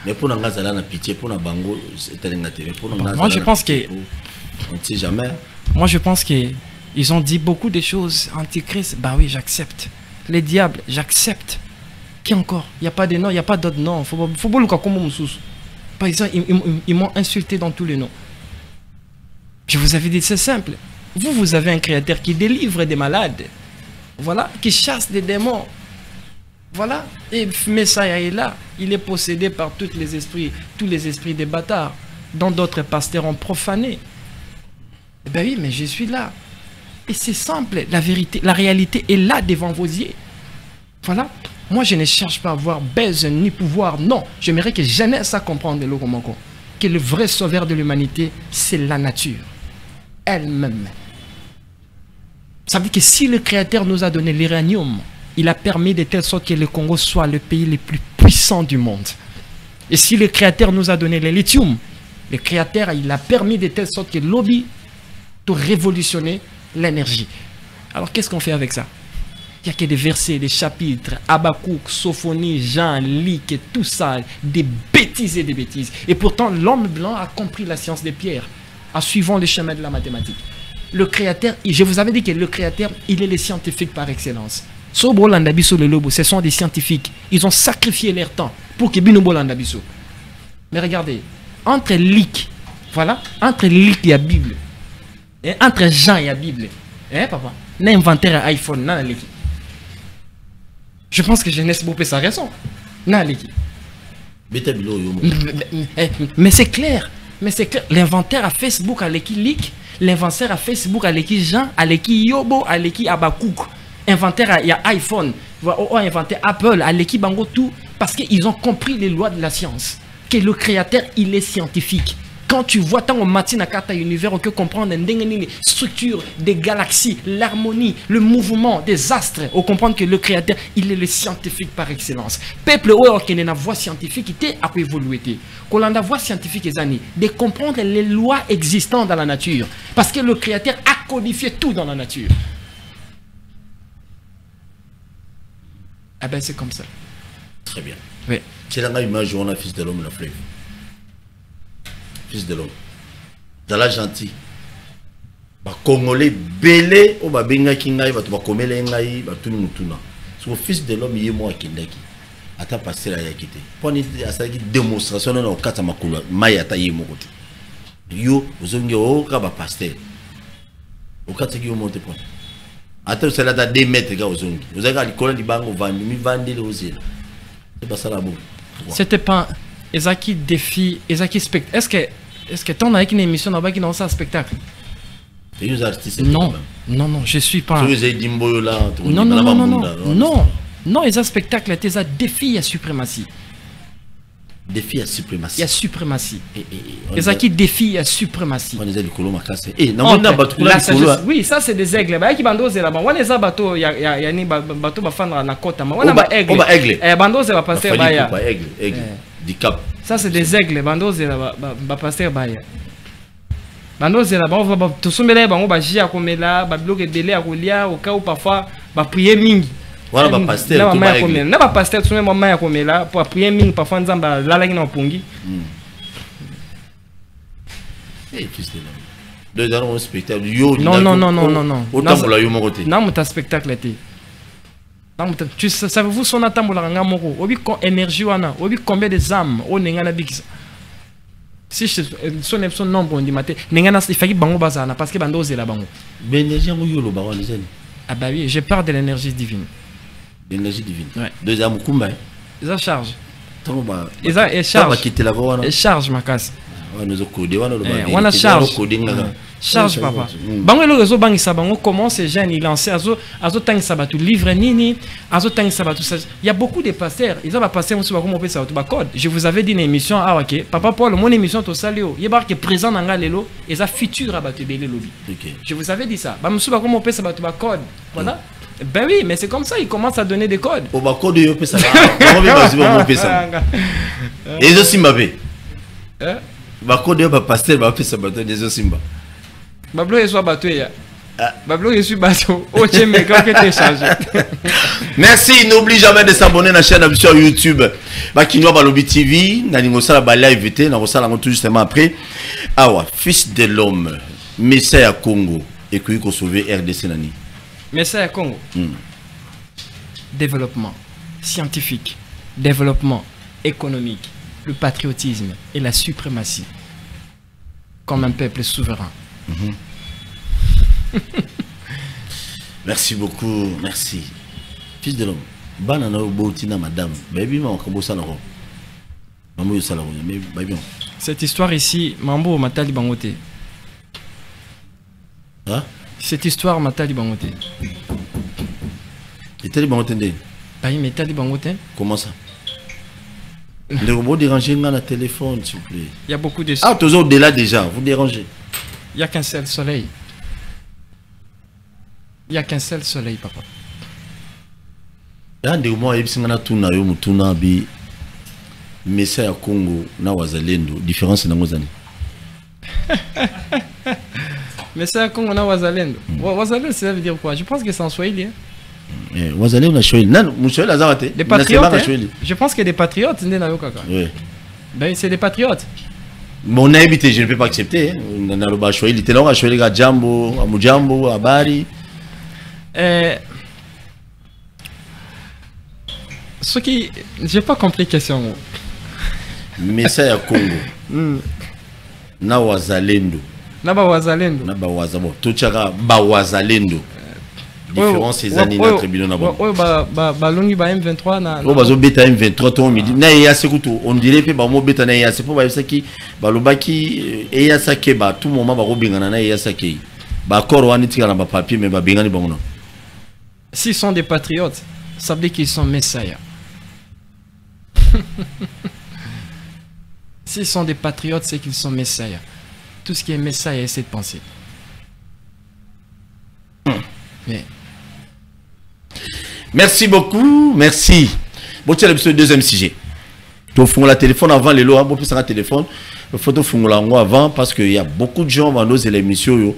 Mais pour nous, on a pitié pour nous, bango, c'est un intérêt. Moi, je pense que. On ne sait jamais. Moi, je pense que. Ils ont dit beaucoup de choses. Antichrist, bah oui, j'accepte. Les diables, j'accepte. Qui encore? Il n'y a pas de nom, il n'y a pas d'autres noms. Faut pas le comme par exemple, ils m'ont insulté dans tous les noms. Je vous avais dit, c'est simple. Vous avez un créateur qui délivre des malades. Voilà, qui chasse des démons. Voilà. Et Messiah est là. Il est possédé par tous les esprits des bâtards, dont d'autres pasteurs ont profané. Ben oui, mais je suis là. Et c'est simple, la vérité, la réalité est là devant vos yeux. Voilà. Moi, je ne cherche pas à avoir besoin ni pouvoir. Non, j'aimerais que jeunesse à comprendre le Romoko. Que le vrai sauveur de l'humanité, c'est la nature. Elle-même. Ça veut dire que si le Créateur nous a donné l'uranium, il a permis de telle sorte que le Congo soit le pays le plus puissant du monde. Et si le Créateur nous a donné le lithium, le Créateur, il a permis de telle sorte que l'objet de révolutionner l'énergie. Alors qu'est-ce qu'on fait avec ça? Il n'y a que des versets, des chapitres, Habakkuk, Sophonie, Jean, Luc et tout ça, des bêtises et des bêtises. Et pourtant, l'homme blanc a compris la science des pierres en suivant le chemin de la mathématique. Le Créateur, je vous avais dit que le Créateur, il est le scientifique par excellence. Sobo Landabiso le Lobo, ce sont des scientifiques. Ils ont sacrifié leur temps pour que Binobo Landabiso. Mais regardez, entre Luc, voilà, entre Luc et la Bible, et entre Jean et la Bible, hein, papa, l'inventaire à iPhone, non, l'équipe. Je pense que Jeunesse Bopé sa raison. Non, l'équipe. Mais c'est clair. Mais c'est clair. L'inventaire à Facebook à l'équipe Leak, l'inventaire à Facebook à l'équipe Jean, à l'équipe Yobo, à l'équipe Habakkuk. Inventaire il y a iPhone. ont inventé Apple, à l'équipe bango tout, parce qu'ils ont compris les lois de la science. Que le créateur, il est scientifique. Quand tu vois tant au matin à carte univers que comprendre les structures des galaxies, l'harmonie, le mouvement des astres, on comprend que le créateur, il est le scientifique par excellence. Peuple qui a une voie scientifique qui a évolué. Quand on a une voie scientifique de comprendre les lois existantes dans la nature, parce que le créateur a codifié tout dans la nature. Ah ben c'est comme ça. Très bien. Oui. C'est là l'image où on a fils de l'homme la fleuve. Fils de l'homme. Dans la gentil. Ba Congolais belé au ba benga kingai ba to ba komele ngai ba tuni mutuna. So fils de l'homme yemo akindaki. Ata passer la yakite. Poni asaki démonstration na okata makula maya ta yemo kote. Yo ozongi o ka ba pasteur. Okata ki yo monte poni. Ata cela da 2 mètres ga ozongi. Ozaka likola libango vandi mi vandi le ozela. C'est pas ça la bon. C'était pas Ezaki défi, Ezaki spectacle. Est-ce que tu as une émission là-bas qui n'a pas un spectacle? Non, non, non, je suis pas. Non, non, non, non, non, non, non, ils ont un spectacle, ils ont défi à suprématie. Défi à suprématie. Il y a suprématie. Ezaki défi à suprématie. On est des colons oui, ça c'est des aigles. Bah qui bandoze là-bas. On est à bateau, il y a ni bateau va fendre na côte. On a aigle. On va aigle. Bandoze va passer baya. Aigle, aigle. Du cap. Ça c'est des aigles. Bandoze là va passer baya. Bandoze là-bas on va tout soumettre bango ba jia komela, ba bloquer délai à kolia au cas où parfois ba prier mingi. Voilà ba pasteur to ba aigle. Na ba pasteur tout même maman ya komela pour prier mingi parfois nzamba lala ki na pongi. Eh fils de l'homme. Deux dans un spectacle. Yo non non non non non non. Autant pour la yo mon côté. Non, mon spectacle était. Tu savez-vous son attendre la ngamoko? Obi énergie wana, obi combien de âmes on n'engana bix. Si son nombre on dit maté, n'engana il fallait bango bazana parce que bandoze la bango. Ben énergie on yo lo bawa les amis. Ah bah oui, j'ai peur de l'énergie divine. L'énergie divine. Ouais. Deux âmes kumba. Ils charge. Tomba. Ils a charge. Va quitter la voie. Et charge ma casse. On a charge. Charge papa. Bango le réseau bangi sabango comment ces jeunes ils lancent azo tang sabatu livre nini azo tang sabatu. Il y a beaucoup de pasteurs, ils ont pas passé monsieur comment on peut ça ba code. Je vous avais dit une émission ah OK, papa Paul mon émission to salio. Il est présent dans ngalelo et ça futur abatu belé lobby. Je vous avais dit ça. Ba monsieur comment on peut ça ba code. Voilà. Ben oui, mais c'est comme ça, ils commencent à donner des codes. Au ba code yo peut ça. On peut ça. Et je Zimbabwe. Bako de ba pasteur ba fait ça bateau des Simba. Bablo est soit bateau ya. Bablo je suis bateau. Oh tiens mais quand que t'es chargé. Merci, n'oublie jamais de s'abonner à la chaîne sur YouTube. Ba Kinwa Balobi TV, na ningo sala ba live té, na sala tout justement après. Awa, fils de l'homme, Messiah Congo et qui ko sauver RDC nani. Messiah Congo. Développement scientifique, développement économique, le patriotisme et la suprématie comme un peuple souverain. Merci beaucoup, merci. Fils de l'homme, banana botina madame, baby ma ko bosala ko. Mamu yosala ko, mais baby. Cette histoire ici, Mambo Matali Bangote. Hein? Cette histoire Matali Bangote. Et Tali Bangote ndé? Bayi Matali Bangote. Comment ça? Ne vous dérangez pas le téléphone, s'il vous plaît. Il y a beaucoup de... Ah, toujours au-delà déjà, vous dérangez. Il n'y a qu'un seul soleil. Il n'y a qu'un seul soleil, papa. Il y a des moments où il y a des Messiah Congo, na wazalendo, différence dans nos années. Messiah Congo, na wazalendo. Wazalendo, ça veut dire quoi? Je pense que c'est en Swahili. Wazalendo, na Swahili. Non, Moussouel a zarate. Des patriotes. Je pense que des patriotes, oui. Ben, c'est des patriotes. Mon habité, je ne peux pas accepter. On a le bachoui, il était là, on a Jambo, à Mujambo, à Bari. Ce qui. J'ai pas compris la question. Messiah Congo. Na wazalendo. Na ba wazalendo. Na ba wazabo. Tuchaka ba wazalendo. Différence ces années dans tribunal na ba. Oui, ba longi ba M23 na. Oh bazo beta M23 to midi. Na ya sekuto, on dirait pe ba mo beta na ya c'est pour ba saki ba lobaki e ya sake ba tout moment ba robingana na ya sake. Ba koro wani tika na ba papier mais ba bingani ba mono. S'ils sont des patriotes, ça veut dire qu'ils sont messiah. S'ils sont des patriotes, c'est qu'ils sont messiah. Tout ce qui est messiah, essaie de penser. Mais... Merci beaucoup, merci. Bon, tu as le deuxième sujet. Tu fais le téléphone avant les lois, bon, plus un téléphone. Il faut faire avant parce qu'il y a beaucoup de gens dans nos émissions.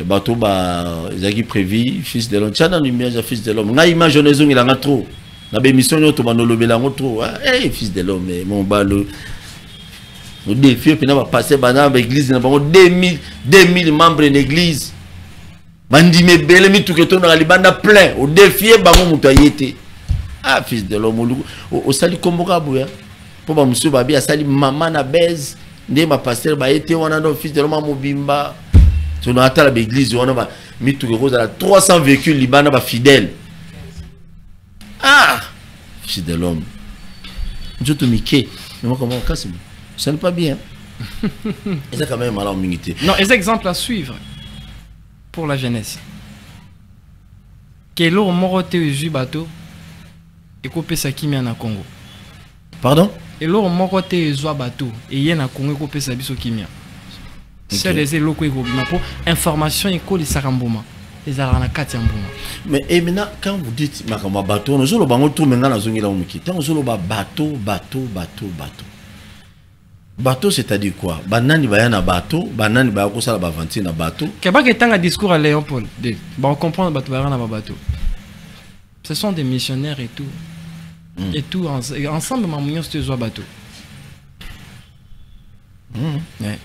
Bateau, ils ont prévu, fils de l'homme. Tu as dans l'image, fils de l'homme. On a image, il a trop. Dans l'émission, on a trop. Hey, fils de l'homme, mon ballon. Au défi, puis on va passer dans l'église, on a 2000 membres de l'église. Bandime belle mi tout que ton alibanda plein au défi bango mutayete. Ah fils de l'homme au sali komboka boya. Pour ba monsieur babi asali maman na base ndé ma pasteur ba été wana no fils de l'homme mobimba. Tu n'as pas l'église wana ba mi tout que rose à 300 véhicules libana ba fidèle. Ah fils de l'homme. Je te miqué. Mais moi comment casse. Ça n'est pas bien. Et ça quand même alors minité. Non, les exemples à suivre. Pour la jeunesse. Quel morote au bateau et couper sa kimia na Congo. Pardon? Et l'or morote au bateau et y a na Congo couper sa biso kimia. C'est les locaux pour information et code saramboma. Les arana katiamboma. Mais et maintenant quand vous dites makama bateau, nous allons bango tout maintenant la zone là on quitte. Nous allons bateau. Bateau, c'est-à-dire quoi? Banani baya na bateau, banani baya ko sala ba venti na bateau. Keba ke tanga discours à Léon Paul. On comprend bateau baya na bateau. Ce sont des missionnaires et tout. Et tout ensemble mamounion c'est zo bateau. Ouais.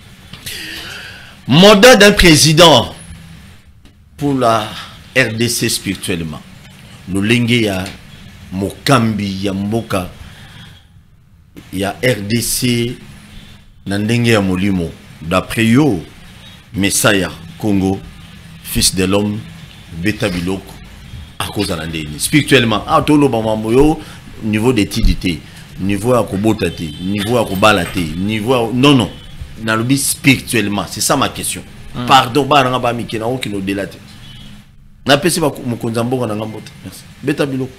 Mandat d'un président pour la RDC spirituellement. Le lenge ya Mokambi ya Mboka ya RDC Nandenge ya Molimo, d'après yo, Messiah, Congo, fils de l'homme, Beta Biloko, à cause de l'andéni. Spirituellement, à tout le moment, niveau d'étude, niveau à Kobotate, niveau à Kobalate, niveau à... Non, dans le but spirituellement, c'est ça ma question. Pardon, baranga miki na aucun au-delà. Na pesi ba mukonzambo na ngambote. Merci. Beta Biloko.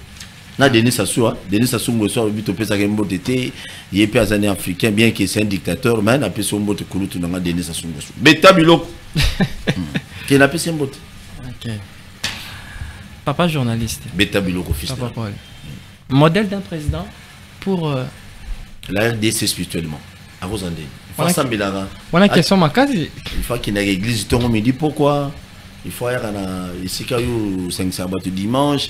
Na Denis Sassou, Denis Sassou Nguesso a bito pesa ke mbote te, yé pe azane africain bien que c'est un dictateur, mais na pesi mbote kulutu na Denis Sassou Nguesso. Beta Biloko. Qui na pesi mbote. OK. Papa journaliste. Beta Biloko fils. Papa Paul. Modèle d'un président pour la RDC spirituellement. À vos andés. Il faut s'embellir. Voilà question ma case. Il faut qu'il y ait une église ton me dit pourquoi il faut aller ici quand il y a 5 sabbats dimanche.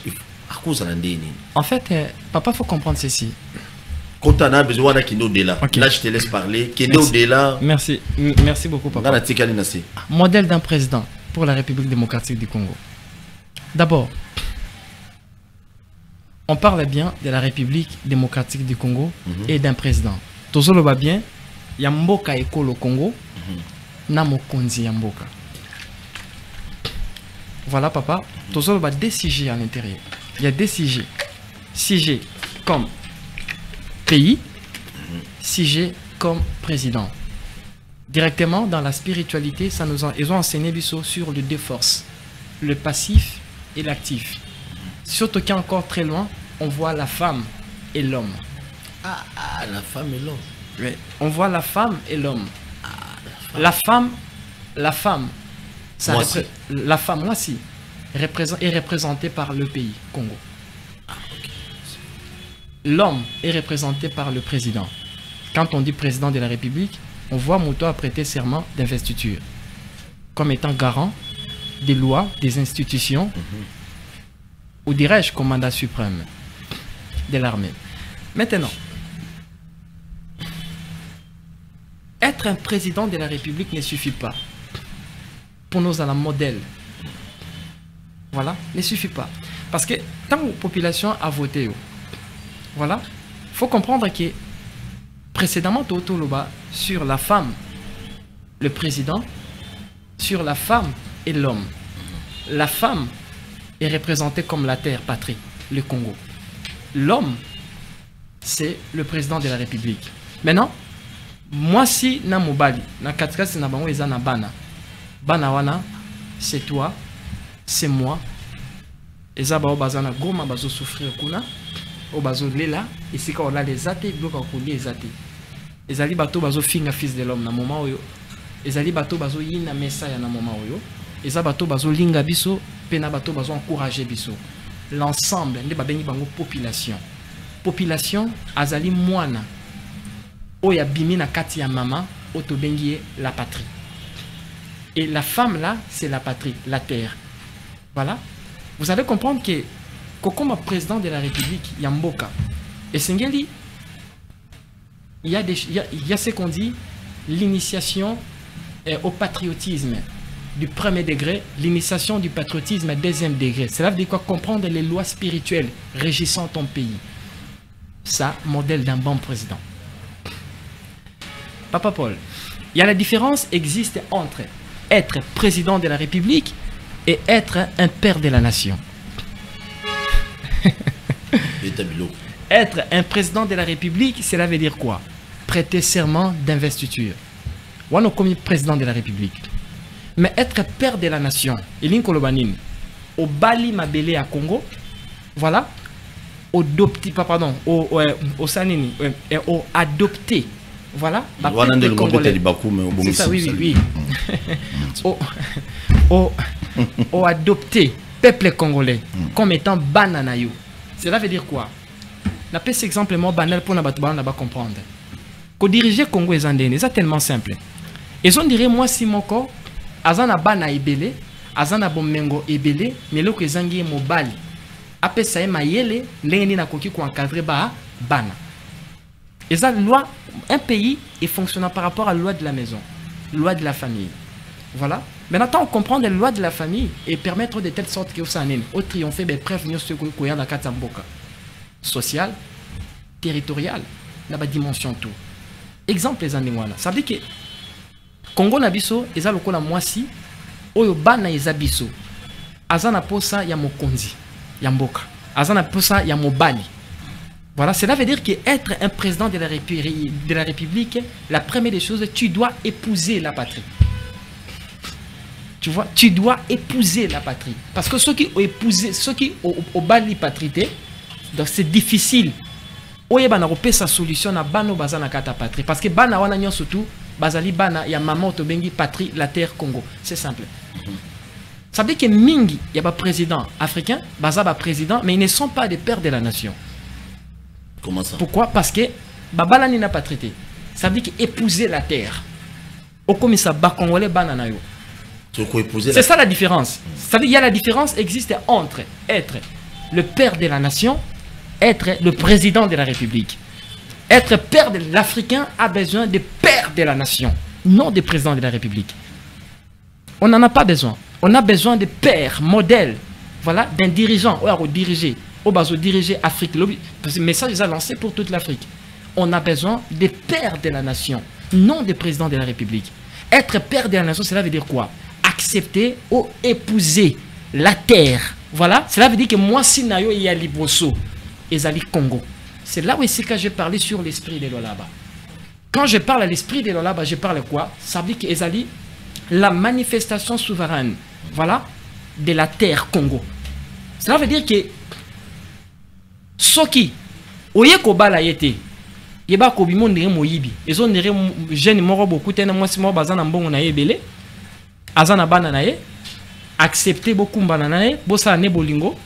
En fait, papa, faut comprendre ceci. Quand on a besoin d'un kino de là, là je te laisse parler. Kino de là. Merci, merci beaucoup, papa. Modèle d'un président pour la République démocratique du Congo. D'abord, on parle bien de la République démocratique du Congo et d'un président. Tozolo va bien, Yamboka Ekolo Congo, Namokonzi Yamboka. Voilà, papa. Tozolo va décider à l'intérieur. Il y a des sujets. Sujets comme pays, sujets comme président. Directement dans la spiritualité, ils ont enseigné sur les deux forces, le passif et l'actif. Surtout qu'encore très loin, on voit la femme et l'homme. Ah, la femme et l'homme. Oui. On voit la femme et l'homme. La femme, ça la femme, moi aussi. Est représenté par le pays, Congo. L'homme est représenté par le président. Quand on dit président de la République, on voit Mouto a prêté serment d'investiture comme étant garant des lois, des institutions, ou dirais-je commandant suprême de l'armée. Maintenant, être un président de la République ne suffit pas. Pour nous, à la modèle. Voilà, ne suffit pas. Parce que tant que la population a voté, voilà, il faut comprendre que précédemment, Toto Loba, sur la femme, le président, sur la femme et l'homme. La femme est représentée comme la terre, patrie, le Congo. L'homme, c'est le président de la République. Maintenant, moi si na mobali, na katkasi na bango eza na bana. Bana wana, c'est toi. C'est moi eza ba bazana goma bazo souffrir kuna o bazo lela et c'est quand on a les athées bloka kolia les athées ezali bato bazo finga fils de l'homme na moment oyo ezali bato bazo yina messa ya na moment oyo eza bato bazo linga biso pe na bato bazo encourager biso l'ensemble nde babengi bango population azali mwana oya bimi na kati ya mama otobengi la patrie et la femme là c'est la patrie la terre voilà vous allez comprendre que comme président de la République Yamboka et Sengeli il y a ce qu'on dit l'initiation au patriotisme du premier degré, l'initiation du patriotisme deuxième degré. Cela veut dire quoi? Comprendre les lois spirituelles régissant ton pays. Ça, modèle d'un bon président. Papa Paul, il y a la différence existe entre être président de la République et être un père de la nation. Être un président de la République, cela veut dire quoi? Prêter serment d'investiture. Ou on comme président de la République. Mais être père de la nation, Elin Kolobanin, au Bali Mabélé à Congo, voilà, au Sanini, au adopté, voilà, c'est ça, oui. Au adopté, peuple congolais, comme étant bananayo. Cela veut dire quoi? La paix, c'est simplement banal pour ne pas comprendre. Qu'on diriger Congo et Zandéné, c'est tellement simple. Et on dirait, moi, si mon corps, azana bana ebele azana bomengo ebele mais loko ezangi mobali apesa ye mayele ndenge na koki ko encadrer ba bana eza loi un pays est fonctionnant par rapport à la loi de la maison, loi de la famille, voilà. Maintenant on comprend les lois de la famille et permettre de telle sorte que ça nene au triompher ben prévenir ce ko ya na katamboka social territorial na ba dimension tout exemple les andingwana ça veut dire que Congo na biso eza lokola mwasi oyo bana eza biso azana posa ya mokonzi ya mboka azana posa ya mobali voilà cela veut dire que être un président de la République la première des choses tu dois épouser la patrie, tu vois, tu dois épouser la patrie parce que ceux qui ont épousé ceux qui ont bali patrité donc c'est difficile oye bana kopesa solution na bano bazana kata patrie parce que bana wana nyon surtout bazali bana ya maman tobengi patrie la terre Congo, c'est simple. Ça veut dire que mingi y a pas président africain bazaba président mais ils ne sont pas des pères de la nation. Comment ça? Pourquoi? Parce que babala ni na patrité ça veut dire que épouser la terre au comme ça ba congolais banana yo c'est ça la différence. Ça veut dire il y a la différence existe entre être le père de la nation, être le président de la République. Être père de l'Africain a besoin de père de la nation, non de président de la République. On n'en a pas besoin. On a besoin de père, modèle, voilà, d'un dirigeant. On va diriger, on va diriger l'Afrique. Le message est lancé pour toute l'Afrique. On a besoin de père de la nation, non de président de la République. Être père de la nation, cela veut dire quoi? Accepter ou épouser la terre. Voilà, cela veut dire que moi, si nayo y a Libroso, Ezali Congo. C'est là où ici que j'ai parlé sur l'esprit de Lolaba. Quand je parle à l'esprit de Lolaba, je parle quoi? Ça veut dire que Ezali, la manifestation souveraine, voilà, de la terre Congo. Cela veut dire que Soki, oye kobala yete, yeba kobimo ndire moyibi, ezo ndire jeune moro beaucoup tena mwasi mo bazana mbongo na yebele, azana bana na ye, accepter beaucoup mbana na ye, bosa ne bolingo.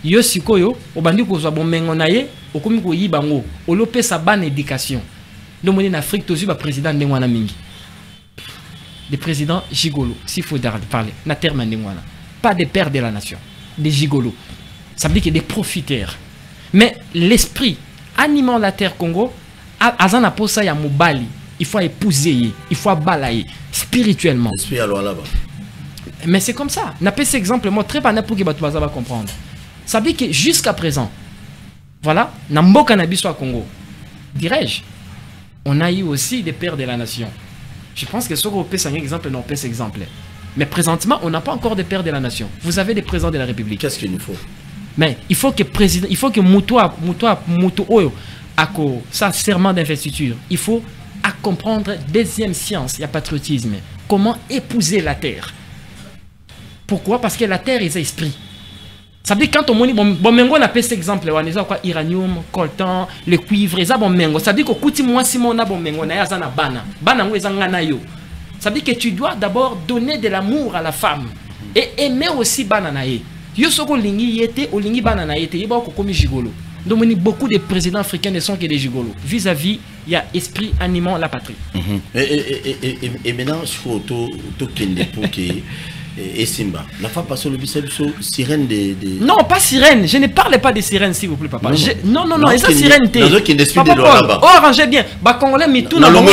Yo sikoyo obandi kozwa bomengo na ye okomi ko yibango olopesa ban éducation le monde en Afrique tozu ba président ndengwana mingi des présidents gigolo s'il faut parler na terme ndengwana pas des pères de la nation des gigolos ça veut dire que des profiteurs mais l'esprit animant la terre Congo azana posa ya mobali il faut épouser il faut balayer spirituellement mais c'est comme ça n'a pas cet exemple moi très pas pour que batu va comprendre. Ça veut dire que jusqu'à présent, voilà, Namboka Nabiso à Congo, dirais-je, on a eu aussi des pères de la nation. Je pense que ce qu'on peut c'est un exemple, non, pas cet exemple. Mais présentement, on n'a pas encore de pères de la nation. Vous avez des présidents de la République. Qu'est-ce qu'il nous faut? Mais il faut que président, il faut que Moutou Oyo, ça serment d'investiture. Il faut à comprendre deuxième science, il y a patriotisme. Comment épouser la terre? Pourquoi? Parce que la terre est esprit. Ça veut dire quand on moni bon mengo on appelle cet exemple on quoi uranium, coltan, le cuivre, ça bon mengo. Ça veut dire que kuti moi si mon bon mengo na ya na bana ngo ezanga na yo. Ça veut dire que tu dois d'abord donner de l'amour à la femme et aimer aussi bana na ye. Yo soko lingi yete o lingi bana na yete yeba ko komi gigolo. Donc beaucoup de présidents africains ne sont que des gigolos. Vis-à-vis, il y a esprit animant la patrie. Et maintenant, je faut to kende pour que et Simba. La femme passe le bissel sirène de. Non, pas sirène. Je ne parle pas de sirène, s'il vous plaît, papa. Non, non, non. Et ça, sirène, t'es. Papa Paul, oh, arrangez bien. Bah, Congolais, mais tout le monde.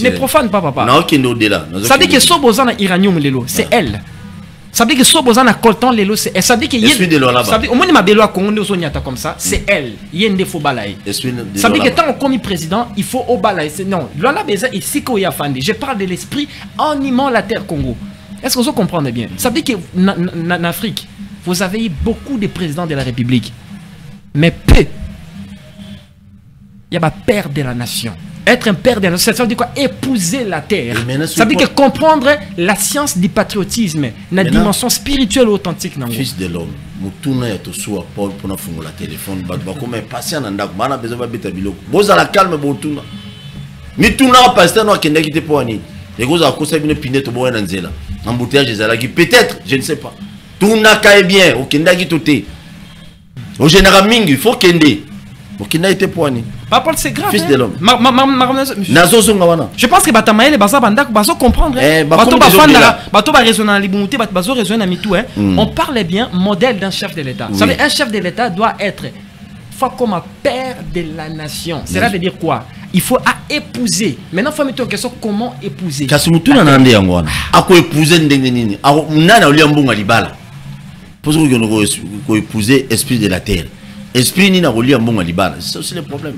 Ne profane pas, papa. Ça veut dire que Sobozana Iranium Lelo, c'est elle. Ça veut dire que Sobozana Coltan Lelo, c'est elle. Ça veut dire que au moins, ma belle Congo comme ça, c'est elle. Il y a une défaut balaye. Ça veut dire que tant qu'on est président, il faut au balaye. Non, là, ici, qu'on y a fandi. Je parle de l'esprit animant la terre Congo. Est-ce que vous comprenez bien? Ça veut dire qu'en Afrique, vous avez eu beaucoup de présidents de la République. Mais peu. Il y a un père de la nation. Être un père de la nation, ça veut dire quoi? Épouser la terre. Ça veut dire que comprendre la science du patriotisme, la dimension spirituelle authentique. Fils de l'homme, Moutouna et Tosoua, Paul, pour nous faire le téléphone, comme un patient, on a besoin de bêta bilo. Vous allez calme, Moutouna. Mitouna, pasteur, nous qui n'était pas ni. Les gars, à cause de une pinette au bois d'Anzela. Embouteillage des alagis, peut-être, je ne sais pas. Tout n'a qu'à bien, au Kendagi Toté. Au général Ming, il faut Kende. Au Kenda était poigné. Paul, c'est grave. Fils de l'homme. Je pense que Batamaël et Baza Bandak bazo comprendre. On parle bien modèle d'un chef de l'État. Vous savez, un chef de l'État doit être comme un père de la nation. Cela veut dire quoi? Il faut épouser. Maintenant, il faut mettre en question comment épouser. Parce que tout le monde a épouser Ndengenini. Nana Oliambunga Libala. Pour que épouser l'esprit de la terre. Esprit ni na relié mbonga libala, c'est aussi le problème.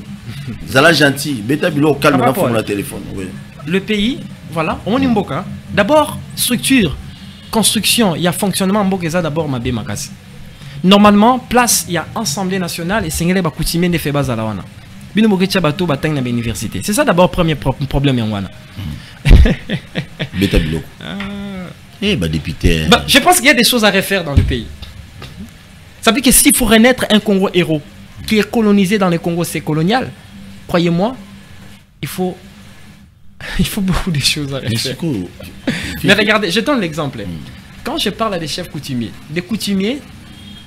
Zala gentil, beta bilo calme na fond la téléphone. Oui. Le pays, voilà, on y mboka. D'abord structure, construction, il y a fonctionnement mboka d'abord ma makasi. Normalement, place il y a assemblée nationale et singele ba coutumier ne fait bazala wana. Bino mokecha bato batang na université. C'est ça d'abord premier problème en wana. Beta bilo. Eh bah député. Je pense qu'il y a des choses à refaire dans le pays. Ça veut dire que s'il faut renaître un Congo héros qui est colonisé dans le Congo, c'est colonial, croyez-moi, il faut beaucoup de choses à refaire. Mais regardez, je donne l'exemple. Quand je parle à des chefs coutumiers,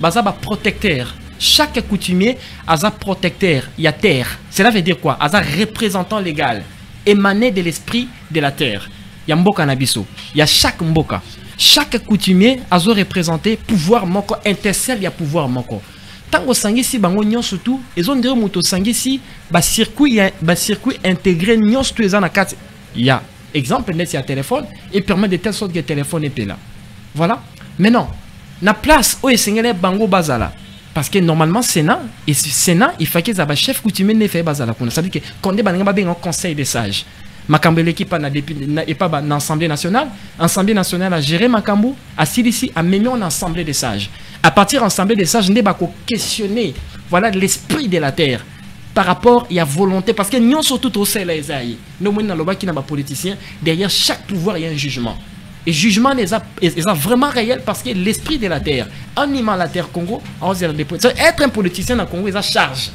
baza protecteur. Chaque coutumier a un protecteur, il y a terre. Cela veut dire quoi? Un représentant légal, émané de l'esprit de la terre. Il y a Mboka Nabiso, il y a chaque Mboka. Chaque coutumier a représenté pouvoir moko, intercelle, il y a pouvoir moko. Tant que sangi si bango nyon surtout, ils ont dit que sangi si circuit intégré nyon surtout les anakat. Il y a exemple net il y a téléphone et permet de telle sorte que le téléphone est là. Voilà. Mais non, na place où est bango bazala. Parce que normalement Sénat il faut qu'ils aient chef coutumier ne fait bazala. Ça veut dire que quand on est un conseil des sages. Makambo l'équipe n'est pas dans l'Assemblée nationale. L'Assemblée nationale a géré Makambo, a Silisi, a mis en Assemblée des sages. À partir de l'Assemblée des sages, on va questionner voilà, l'esprit de la terre par rapport à la volonté. Parce que nous sommes tous au sein de l'Esaïe. Nous sommes dans le politicien. Derrière chaque pouvoir, il y a un jugement. Et le jugement est vraiment réel parce que l'esprit de la terre, animant la terre Congo, être un politicien dans le Congo, il a charge.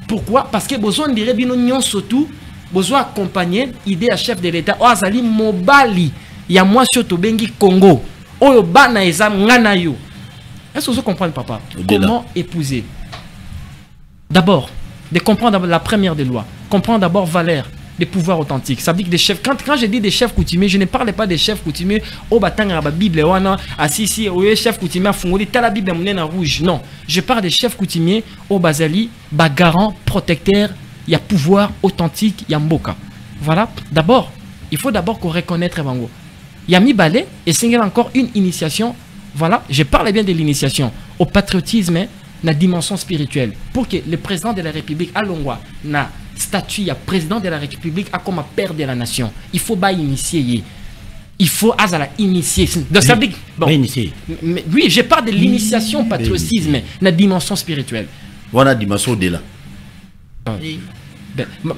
Pourquoi? Parce que besoin de dire que nous surtout besoin accompagner idée à chef de l'État Azali Mobali ya moi surtout bengi Congo oyo bana ezam ngana yo. Est-ce que vous comprenez papa? Comment épouser? D'abord de comprendre la première des lois, comprendre d'abord valeur des pouvoirs authentiques. Ça veut dire que des chefs, quand je dis des chefs coutumiers, je ne parle pas des chefs coutumiers au batanga ba Bible wana asisi o chef coutumier fongoli ta la Bible monena rouge. Non, je parle des chefs coutumiers au bazali ba garant protecteur. Il y a pouvoir authentique, il y a Mboka. Voilà. D'abord, il faut d'abord qu'on reconnaisse Bango. Il y a Mibale et c'est encore une initiation. Voilà. Je parle bien de l'initiation au patriotisme, la dimension spirituelle. Pour que le président de la République, à Longwa, na statut, il y a président de la République, a comme père de la nation. Il faut pas initier. Il faut initier. Donc, ça veut dire, bon, initier. Oui, je parle de l'initiation patriotisme, la dimension spirituelle. Voilà la dimension de là.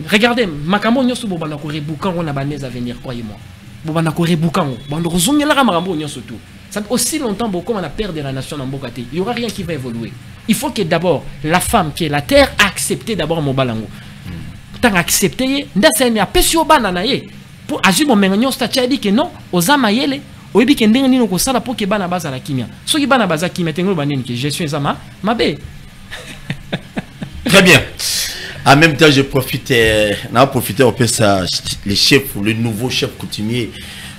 Regardez, Makambo nyoso bobana ko rebukan on a banez à venir, croyez-moi. Bobana ko rebukan, bando kozongela ka makambo nyoso tout. Ça, aussi longtemps, beaucoup on a perdu la nation dans Bokate, il n'y aura rien qui va évoluer. Il faut que d'abord, la femme qui est la terre accepte d'abord mon balango. Tant accepté, ndasa ni apesio bana na ye. Pour agir mon menganyo statut dit que non, aux amayele, au ebi kendenge nino ko sala pour que bana baza la kimia. So ki bana baza kimia tengo baneni que gestion ezama mabe. Très bien. En même temps, je profite, on a profité un peu ça, les chefs, le nouveau chef coutumier.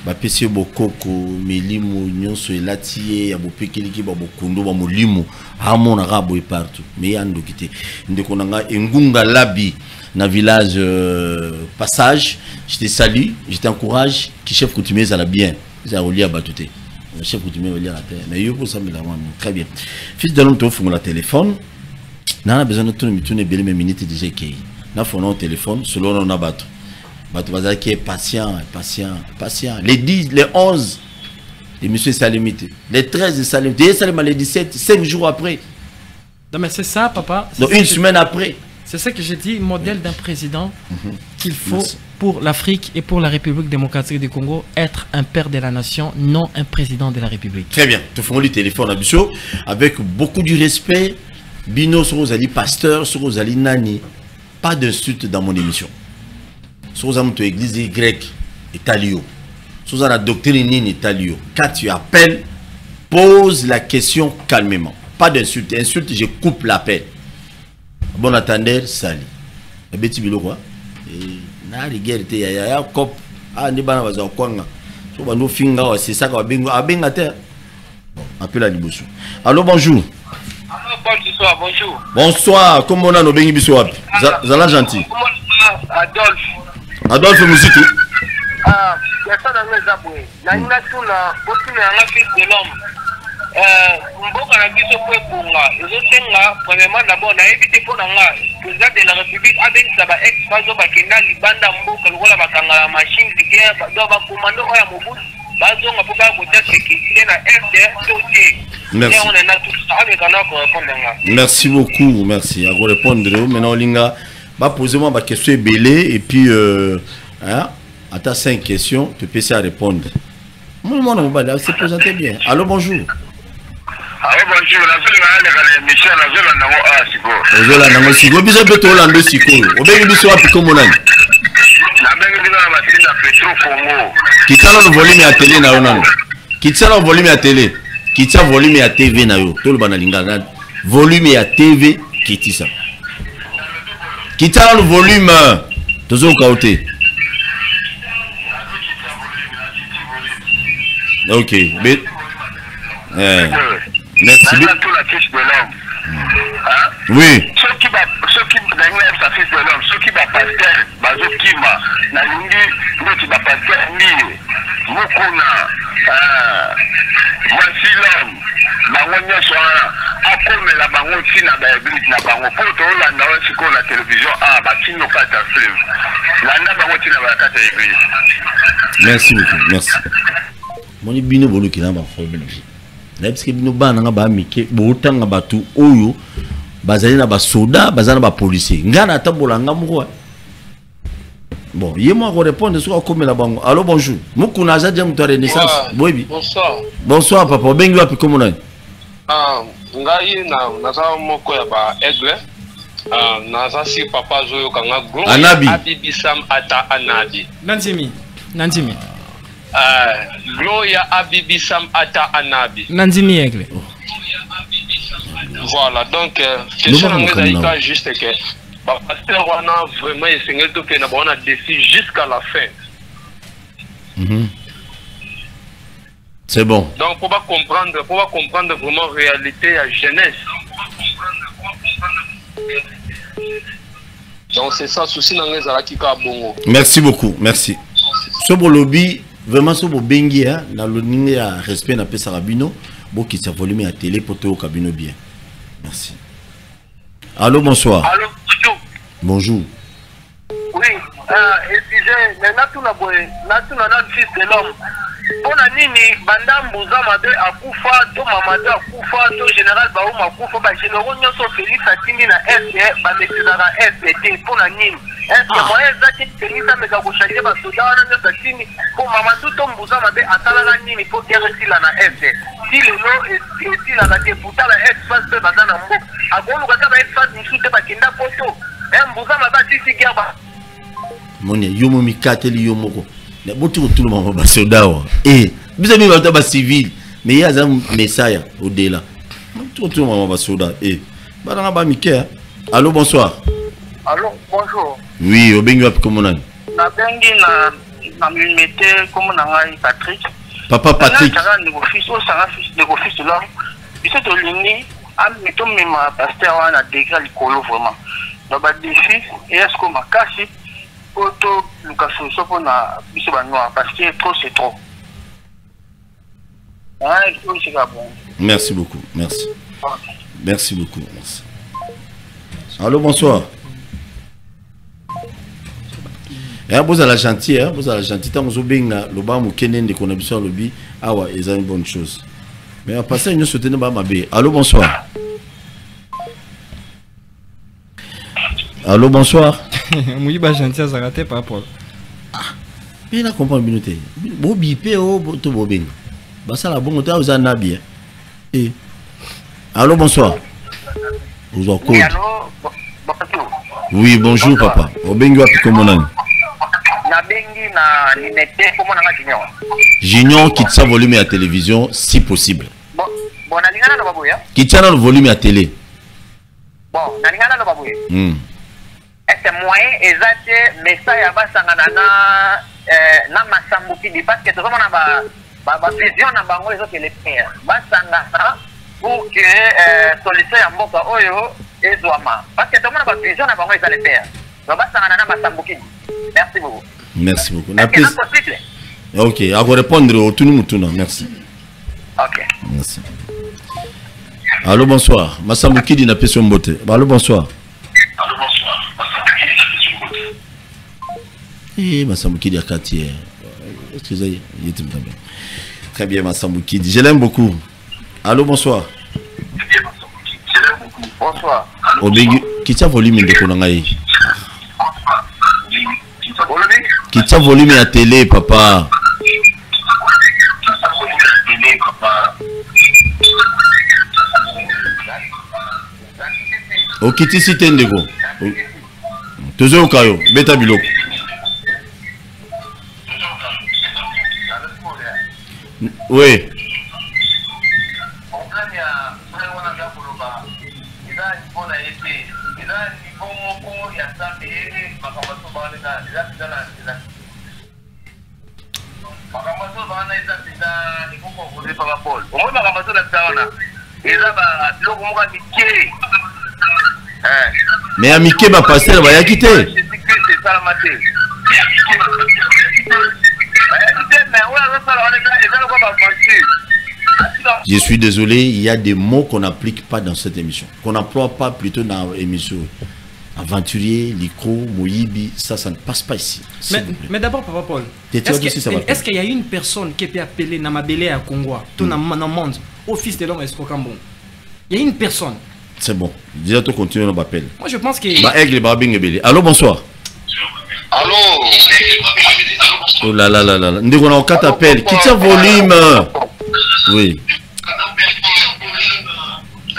Bapesi bokoko melimo nyonso elati ya bopekeliki ba bokundo ba molimo amona rabo et partout mais yando kité ndeko nanga engunga labi na village passage je te salue je t'encourage que chef coutumier ça la bien ça relia batuté le chef coutumier relia la terre mais yo pour ça me la très bien fils de l'homme to fungola téléphone na besoin de tout mitune belé mes minutes déjà kei na fono téléphone selon on a battu. Qui est patient. Les 10, les 11, les messieurs Salimite. Les 13 Salimite. Les 17, 5 jours après. Non, mais c'est ça, papa. Donc une semaine après. C'est ça que j'ai dit, modèle d'un président qu'il faut pour l'Afrique et pour la République démocratique du Congo être un père de la nation, non un président de la République. Très bien. Tu fais le téléphone à Bissot avec beaucoup de respect. Bino, Sorozali, pasteur, Sorozali, Nani. Pas d'insulte dans mon émission. Sur l'église grecque, italio. Sur la doctrine italio. Quand tu appelles, pose la question calmement. Pas d'insulte. Insulte, je coupe l'appel. Bon attendeur, salut. Et bien, tu veux quoi? Na rigueur, il y a un cop. Ah, ni bana baza kwanga. So bano finga, c'est ça qu'on bingo. Ah, bingo à terre. Bon, appelle à Liboso. Allô, bonjour. Bonsoir, bonjour. Bonsoir, comment on a nos bengi biso wapi? Zala gentil. Adolphe. Adolphe Musitu. Ah, il y a ça dans mes abonnés. Il y a une nation là, beaucoup de fils de l'homme. Mboka na biso po epunga. Ezotenga, premièrement d'abord, na évité pour nanga, président de la République, avec sa ex-fazo bakenda libanda mboka, lokola bakanga la machine de guerre, do ba commando oya mobutu, bazonga po ba kotia sécurité na RDR sauté. Merci. Et on est là tout ça, avec un autre répondre. Merci beaucoup, merci. À vous répondre, maintenant, Linga. Posez-moi ma question belée et puis à ta 5 questions, tu peux essayer à répondre. Moi, on s'est présenté bien. Allô, bonjour. Allô, bonjour. La mission, la zone en haut, Siko. La zone en haut, Siko. Bisa beto Orlando Siko. Obéi biso wapi comme on a. La bengi bila machine à pétrole Congo. Kitala le volume à télé na onano. Kitala le volume à télé. Kitala le volume à TV na yo. Tout le banalinga. Volume à TV kitisa. Kitala le volume. Toujours côté. Ok. Merci. Oui. Ceux qui gagnent sa fils de l'homme, ceux qui va pasteur, Bazo Kima, Nalingi, qui va pasteur Mie, Mukuna, voici l'homme, Bangonia Soara, Akome la Bangosi na Bible na Bango, Poto la Nawasiko la télévision, Bakino Kata Film, Landa Bangoti na Bakata Église. Merci beaucoup, merci. Mon bino bolu ki na ba problème. Parce que bino ba na ba mike, bo tanga batu oyo bazali na ba soda, bazali na ba policier. Ngana tambola ngamuko. Bon, yemo ko répondre sur comme la bango. Allô, bonjour. Mukuna za dia muto renaissance. Boyebi. Bonsoir. Bonsoir papa, bengi wapi comme on a. Ngai na za moko ya ba aigle. Naza si papa zoyo kanga gro. Anabi. Abibi Sam ata Anabi. Nanzimi. Gloria Abibi Sam ata Anabi. Nanzimi aigle. Voilà, donc question est juste que pasteur on a vraiment essayé de faire un défi jusqu'à la fin. C'est bon. Donc pour comprendre vraiment la réalité à jeunesse. Donc c'est ça souci dans les alakika bongo. Merci beaucoup, merci. Ce beau lobby vraiment ce beau bengi hein dans le ligne à respect na pesa rabino bo qui sa volume à télé pour au cabino bien. Merci. Allô, bonsoir. Allô, bonjour. Bonjour. Oui, excusez, mais notre fils de l'homme. Pona nini bandambu zamade akufa to mamade akufa to général Baoum akufa ba généraux nyonso Félix atindi na FD ba mesizaka FDT pona nini est-ce moi ezaki Félix ameka ko changer ba soda wana nyonso atindi po mamadu to mbuza mabe atalaka nini po guerre sila na FD ti lelo eti la te puta la espace pe bazana mbo agolo kata ba espace musu te bakinda poto mbuza mabati sikiaba moni yomo mikateli yomoko na botu tout le monde ba sodawa biso mi ba civil mais il y a un message au-delà tout le monde ba soda bana ba mike. Allô, bonsoir. Allô, bonjour. Oui, obengi wapi komona na bengi na mimete komona ngai Patrick. Papa Patrick. Na ngi office au sanga fils de office là. Biso to lini am mito mema pasteur wana degré likolo vraiment. Na ba défi et est-ce que makasi auto lukaso so pona biso ba noir parce que trop c'est trop. Ah, c'est bon. Merci beaucoup. Merci. Merci beaucoup. Merci. Allô, bonsoir. Vous allez gentil, vous allez gentil. Tant que vous avez le bas, vous avez des connexions, le ah ouais, c'est une bonne chose. Mais à passer, nous souhaitons pas ma bé. Allô, bonsoir. Allô, bonsoir. Oui, bah gentil, ça raté par rapport. Mais là, comprends une minute. Bon bipé, oh, tout beau bien. Bah ça, la bonne, vous en avez bien. Allô, bonsoir. Vous en Oui, allô. Oui, bonjour papa. Obengi wapi komona? Na bengi na limete komona nga Junior. Junior qui tient volume à télévision si possible. Bon, na lingana no babuya. Qui tient le volume à télé. Bon, na lingana no babuya. Est-ce moyen exact message ya basangana na masambuki di parce que tout le monde ba vision na bango ezo que les pères basangana pour que solution ya mboka oyo ezwama parce que tout le monde ba vision na bango ezale père donc basangana na masambuki. Merci beaucoup. Merci beaucoup. C'est possible. OK, à vous répondre au tout mutuna. Merci. OK. Merci. Allô, bonsoir. Masambuki di na peso mbote. Allô, bonsoir. Masambuki à quartier. Excusez, il était bien. Très bien, Masambuki. Je l'aime beaucoup. Allô, bonsoir. Bonsoir. Obégu, qui t'a volume de Konangaï? Qui t'a volume à télé, papa? O kiti si tendego. Tozo kayo, beta biloko. Oui. Mais Amike va passer, elle va y quitter. Je suis désolé, il y a des mots qu'on n'applique pas dans cette émission, qu'on n'emploie pas plutôt dans l'émission. Aventurier, Liko, Moyibi, ça ne passe pas ici. Mais d'abord, Papa Paul, est-ce qu'il y a une personne qui peut appeler Namabele à Congo, tout dans le monde, au fils de l'homme Escocambon? Il y a une personne. C'est bon. Déjà, tu continues, on m'appelle. Moi, je pense que. Allô, bonsoir. Allô. Oh là là là là. Nous avons 4 appels. Qui tient volume? Oui.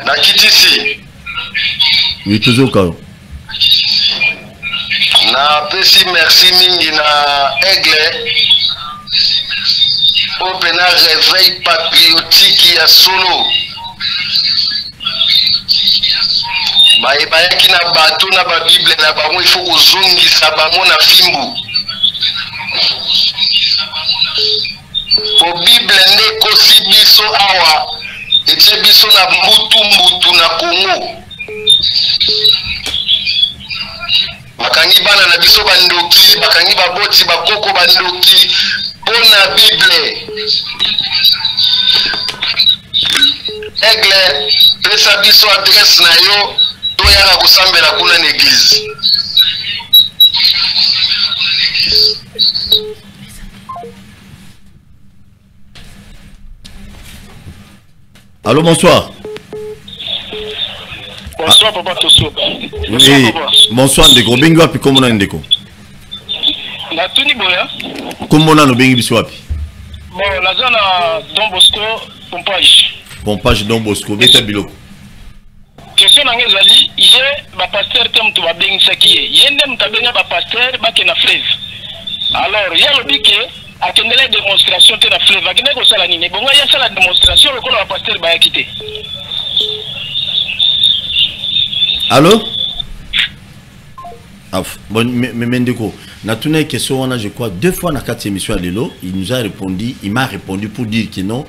Na kitisi. Oui, toujours quand. Na pesi merci mingi na Aigle. Opena réveil patriotique ya solo. Bayaki na bato na ba Bible na bango il faut kozongisa bango na fimbu. Ko Bible nde kosi biso awa etie biso na mbutu na Congo. Bakangi bana na biso bandoki, bakangi baboti bakoko bandoki pona Bible. Aigle pesa biso adresse na yo toyaka kosambela kuna na église. Allô, bonsoir. Bonsoir papa Toso. Oui. Bonsoir Ndeko. Bengi wapi komona Ndeko? Na tuni boya. Komona no bengi biso wapi? Bon, la zone Don Bosco Pompage Don Bosco, Beta Biloko. Question na ngezali, je ba pasteur tem tu ba bengisaki ye. Yende mtabenga ba pasteur ba ke na fleuve. Alors, ya lobike atendele démonstration te na fleuve. Akende ko sala nini? Bongo ya sala démonstration le ko ba pasteur ba yakite. Allô? Ah, bon, mais Mendeko, na tuna question on a je crois 2 fois na 4 émissions à Lelo, il nous a répondu, il m'a répondu pour dire que non,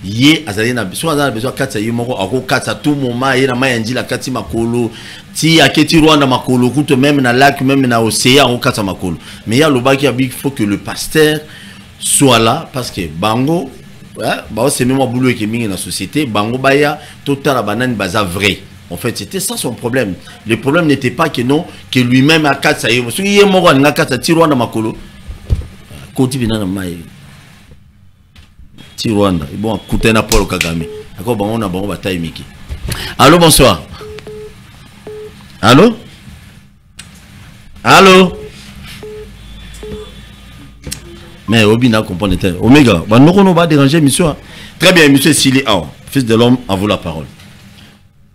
yé azali na so azali besoin 4 yé moko ako 4 à tout moment yé na mayandi la 4 makolo, ti aketi Rwanda makolo, kuto même na lac même na océan ako 4 makolo. Mais il y a le baki il faut que le pasteur soit là parce que bango bah c'est même boulot qui est mis dans la société, bango baya total la banane baza vrai. En fait, c'était ça son problème. Le problème n'était pas que non, que lui-même a 4 ça y est. Parce qu'il y a mort en a 4 Tirwanda makolo. Côté bina na mai. Tirwanda. Bon, écoutez na Paul Kagame. D'accord, bon on a bon bataille Miki. Allô, bonsoir. Allô? Allô? Mais Obina comprend le Omega, bah non va déranger monsieur. Très bien, monsieur Sili Ao, fils de l'homme, à vous la parole.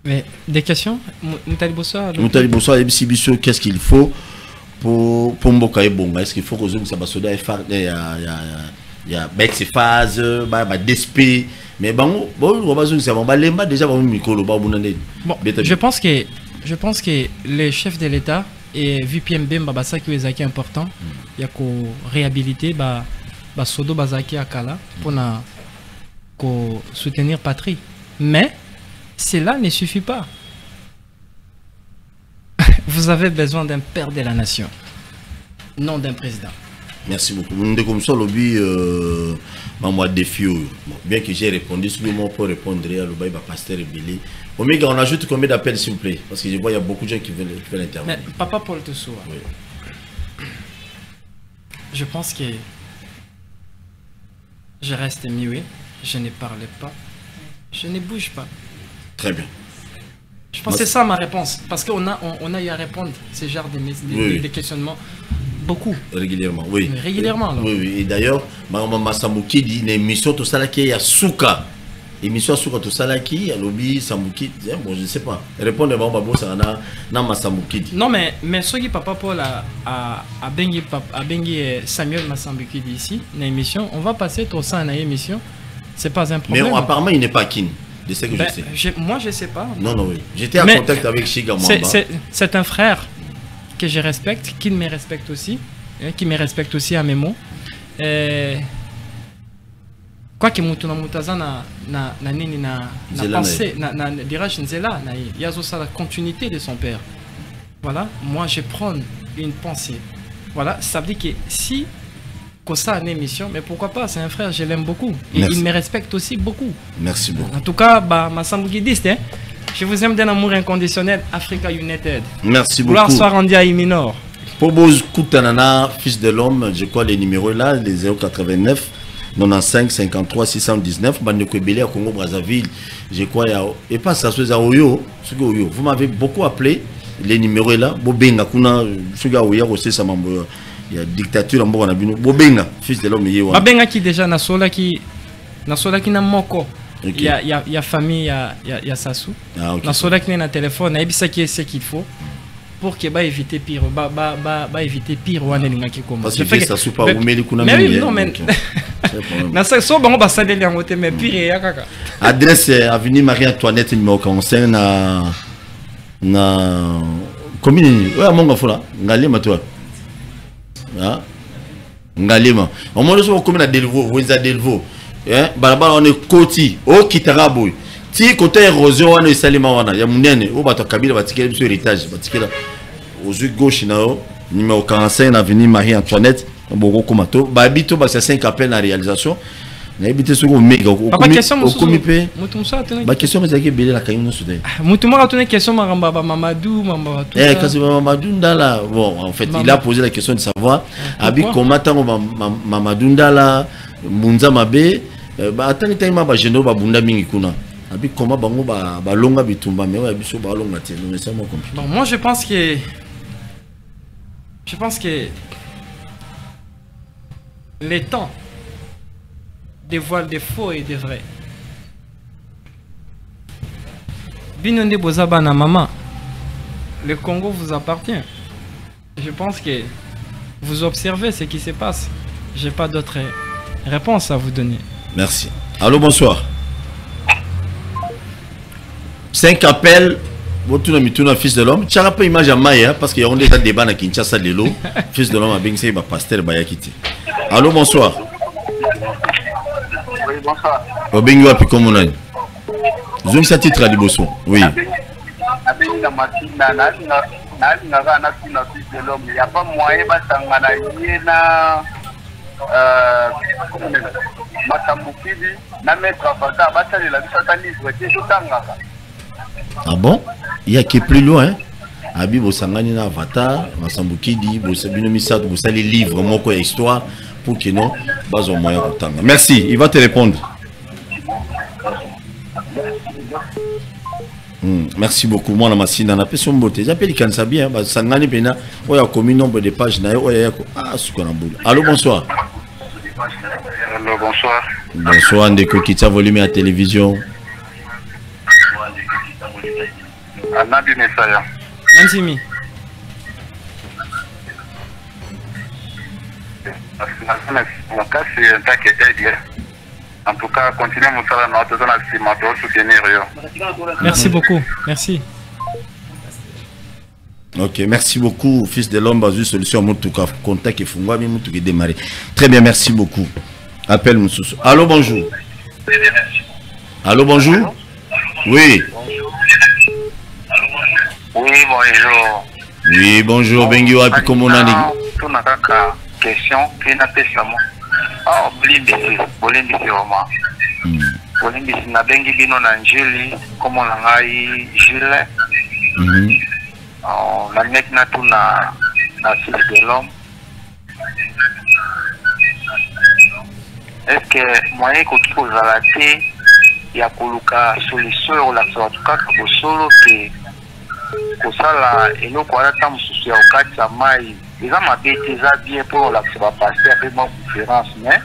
Mais des questions Moutali Bossa, qu'est-ce qu'il faut pour Mboka et Bonga? Est-ce qu'il faut que ça basoda il y a Bex phase, DSP, mais bon, déjà je pense que les chefs de l'État et VPM Bemba Basaki Wezaki important, il y a qu'on réhabiliter Sodo Bazaki Akala pour soutenir patrie. Mais cela ne suffit pas. Vous avez besoin d'un père de la nation, non d'un président. Merci beaucoup. Nous sommes comme ça, lobby, défi. Bien que j'ai répondu, celui pour répondre à l'objet pasteur Billy. Omega, on ajoute combien d'appels s'il vous plaît? Parce que je vois il y a beaucoup de gens qui veulent intervenir. Mais Papa Paul Toussoua, oui. Je pense que je reste muet, je ne parle pas, je ne bouge pas. Très bien. Je pense que c'est ça ma réponse. Parce qu'on a eu à répondre à ce genre de questionnements beaucoup. Régulièrement, oui. Mais régulièrement, alors. Oui, oui. Et d'ailleurs, Maman Samouki dit une émission tout ça là qui est à Souka. Émission Souka tout ça là qui a lobby Samouki. Bon, je ne sais pas. Répondre à Maman ça na Massamouki. Non, mais ce qui Papa Paul a bengi Samuel Massamouki dit ici, dans l'émission, on va passer tout ça dans l'émission. C'est pas un problème. Mais apparemment, il n'est pas kin. De ce que je sais. Moi, je ne sais pas. Non, non, oui. J'étais en contact avec Chiga Mwamba. C'est un frère que je respecte, qui me respecte aussi, qui me respecte aussi à mes mots. Quoi que Moutuna Moutaza na pensé, dirage Nzela, il y a aussi la continuité de son père. Voilà, moi je prends une pensée. Voilà, ça veut dire que si Kosa a une émission, mais pourquoi pas, c'est un frère, je l'aime beaucoup. Et il me respecte aussi beaucoup. Merci beaucoup. En tout cas, Massamou guidiste, je vous aime d'un amour inconditionnel, Africa United. Merci beaucoup. Gloire soit rendue à Iminor. Pour Koutanana, fils de l'homme, je crois les numéros là, les 089 95 53 619, Bandekwebele à Congo Brazzaville, je crois, et pas ça, c'est à Oyo, vous m'avez beaucoup appelé, les numéros là, Bobenga, Kuna, Sugaouya, aussi, ça m'a. Il y a dictature en Bourgogne, Bobenga, fils de l'homme. Bobenga qui déjà na sola qui na moko. Il y a famille, il y a Sassou. Na sola qui na téléphone, et ça qui est ce qu'il faut pour que éviter pire, éviter pire ou anélinga qui commence. Parce que ça sous pas ou mais oui, non mais na ça so bon ça délire en côté mais pire ya kaka. Adresse avenue Marie-Antoinette numéro 45 na commune ouais monga fola ngalima toi. Ah, Ngalima. On m'a dit comme na Delvaux, Wenza Delvaux. Hein, balabala on est Koti, au Kitaraboy. Ti côté érosion on est Salima wana, ya munene, au bato Kabila batikela sur héritage, batikela aux yeux gauche nao, numéro 45 avenue Marie-Antoinette, Boko Komato, babito ba 5 appels na réalisation. Na habité sur Omega au comité. Ba question mais zaki belé la kayino soudé. Mutuma a tourné question maramba Mamadou, Mamba tout. Kasi Mamadou Ndala. Bon, en fait, il a posé la question de savoir abi comment tant Mamadou Ndala, Munza Mabe, ba atani taima ba jeno ba bunda mingi kuna. Abi comment bango ba longa bitumba mais biso ba longa te. Mais ça moi compliqué. Bon, moi je pense que les temps dévoile des faux et des vrais. Binonde Bozabana maman. Le Congo vous appartient. Je pense que vous observez ce qui se passe. J'ai pas d'autres réponses à vous donner. Merci. Allô, bonsoir. 5 appels. Votre nom fils de l'homme. Tu n'as pas image à Maya parce qu'il y a des débats à Kinshasa de l'eau. Fils de l'homme a bien essayé de pasteur Bayakiti. Allô, bonsoir. Oui, bonsoir. Obengo api komunani. Zoom sa titre à Liboso. Oui. Il n'y a pas moyen Ah bon? Il y a qui est plus loin. Abi Bosangani na Avatar, Masambukidi, Bosabino Misato, Bosali livre, moko histoire pour que non, bas au moyen de. Merci, il va te répondre. Merci beaucoup. Moi, la machine, on a fait son beauté. J'appelle les Kansabi, Sangani Pena, où il y a commis nombre de pages. Allô, bonsoir. Allô, bonsoir. Bonsoir, Ndeko Kitsa, volume à la télévision. Anabi Messaya. Nansimi. En tout cas, continuez mon salaire, nous allons soutenir. Merci beaucoup. Merci. Ok, merci beaucoup, fils de l'homme, basé solution, Moutouka, contact et Fungwa, mais Moutouka démarrer. Très bien, merci beaucoup. Appelle Moussoussou. Allô, bonjour. Allô, bonjour. Oui. Oui, bonjour. Oui, bonjour, Bengi Wapi Komonani. Tout n'a qu'à question, qui n'a pas ça. Ah, Blimbisi, vraiment. Blimbisi, na Bengi Bino Nanjili, comme on l'a eu, Gilles. La mec n'a tout na fils de l'homme. Est-ce que moi, quand tu poses à la tête, il y a une solution, la solution, solo que kosala eloko alata mosusu ya okati ya mai eza mabe te eza bien mpo olakisa bapaster mpe mwa différence mais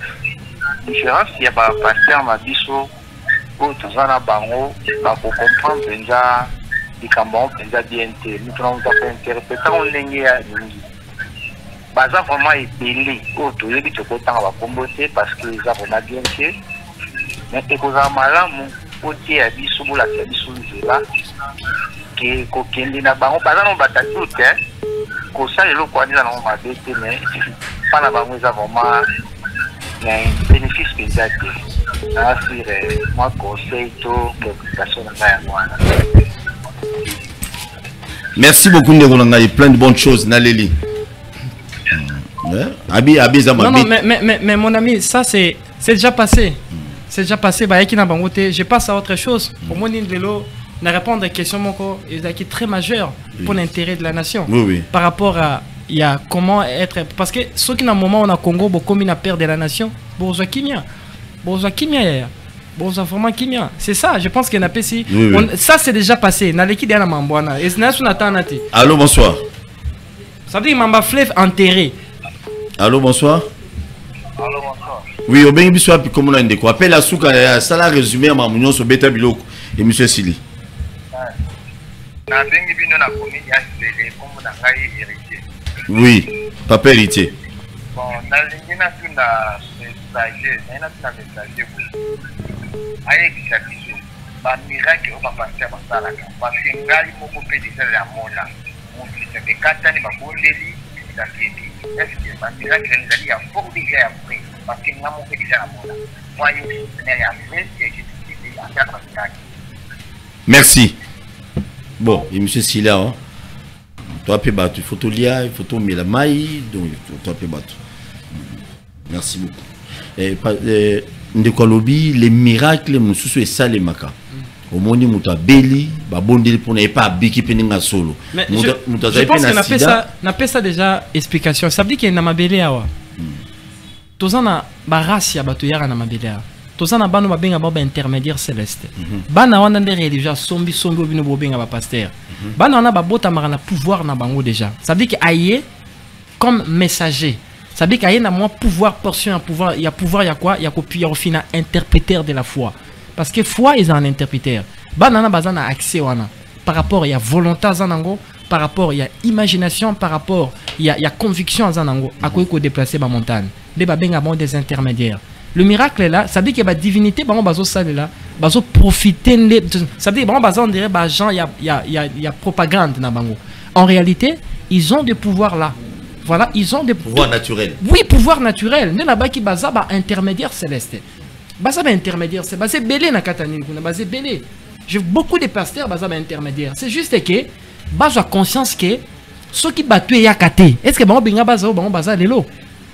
différence ya bapaster na biso oyo toza na bango bakocomprendre mpenza likambo yango mpenza bien te mutu na moto akointerpretango ndenge ya lingi baza vraiment ebele oyo toyebi tokotanga bakombo te parce que eza vraiment bien te mais ekozala malamu po te ya biso bolakisa biso nzela ke kokende na bango baza no batatute kosala eloko wana eza nango mabe te mais mpa na bango eza vraiment bénéfice mpenza te naasire mwa conseil to préoccupation na ngai yango wana. Merci beaucoup, Ndeko. Plein de bonnes choses, Naleli. Non, mais mon ami, ça c'est déjà passé. C'est déjà passé. Je passe à autre chose. Pour moi, Nindelo, na répondre à des questions qui est très majeure pour l'intérêt de la nation. Oui, oui. Par rapport à comment être. Parce que ceux qui, dans le moment, on a Congo, beaucoup de peur de la nation, Bourgeois Kimia. Bon, vraiment Kimia. C'est ça, je pense qu'il y a un si. Ça, c'est déjà passé. Allô, bonsoir. Ça veut dire que fleuve enterré. Allô, bonsoir. Allô, bonsoir. Oui, au bien, bisous, puis comment on a dit quoi? Appelle la souka, ça l'a résumé à ma mounion sur Beta Biloko et monsieur Sili. Oui, papa héritier. Bon, miracle au papa c'est ça là parce que ngali moko pe déjà la mona mon fils de katani ba bondeli da kidi est-ce que ba miracle ngali ya pour déjà après parce que ngamo pe déjà la mona moi yo c'est ya fait et je à faire ça. Merci. Bon, et monsieur Silla hein. Toi pe battu photo lia, photo Milamai donc toi pe battu. Merci beaucoup. Et ndeko lobi les miracles mususu et ça les maka. Au monde muta beli ba bondeli pour ne pas biki peninga solo. Mais je pense qu'on a fait ça déjà explication. Ça veut dire qu'il y a mabele awa. Tozana ba race ya bato yara na mabele awa. Tozana bano ba benga ba intermédiaire céleste. Bana wana nde religieux sombi obino bo benga ba pasteur. Bana wana ba bota mara na pouvoir na bango déjà. Ça veut dire qu'il aille comme messager. Ça veut dire qu'il y a moins pouvoir, portion à pouvoir. Il y a pouvoir, il y a quoi? Il y a au final interpréteur de la foi. Parce que foi, ils ont un interpréteur. banana bazana accès wana par rapport il y a volonté zanango, par rapport il y a imagination, par rapport il y a conviction zanango à quoi il déplacer ba montagne des babenga bon des intermédiaires. Le miracle est là, ça veut dire que la divinité bango bazo sale là bazo profiter, ça veut dire bango bazo on dirait ba gens il y a propagande na bango. En réalité ils ont des pouvoirs là. Voilà, ils ont des pouvoirs naturels. Oui, pouvoir naturel. Ne là-bas qui basa ba intermédiaire céleste. Basa ba intermédiaire, c'est basé belé na katani kuna basé belé. J'ai beaucoup de pasteurs basa ba intermédiaire. C'est juste que basa conscience que ceux qui battu ya katé. Est-ce que bango binga basa bango basa lelo.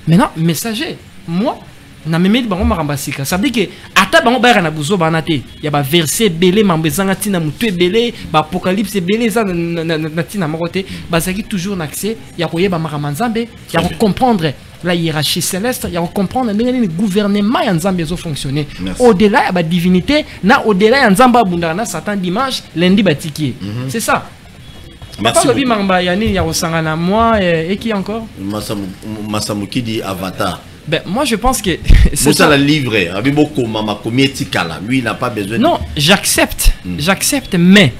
Maintenant, messager, moi na memeli bango marambasika. Ça veut dire que ata bango ba na buzo banate. Ya ba verset belé mambezanga tina mutu belé, ba apocalypse belé za na tina makote, basaki toujours l'accès, ya koyeba maramanzambe, ya comprendre la hiérarchie céleste, ya comprendre le gouvernement ya nzambe zo fonctionner. Au-delà ya ba divinité, na au-delà ya nzamba bundana na Satan dimanche, lundi batiki. C'est ça. Merci. Pas le mamba yani ya osangana moi et qui encore? Masamuki dit Avatar. Ben, moi je pense que c'est ça la livrée. Avec beaucoup maman comme etikala, lui il n'a pas besoin. Non, j'accepte, j'accepte, mais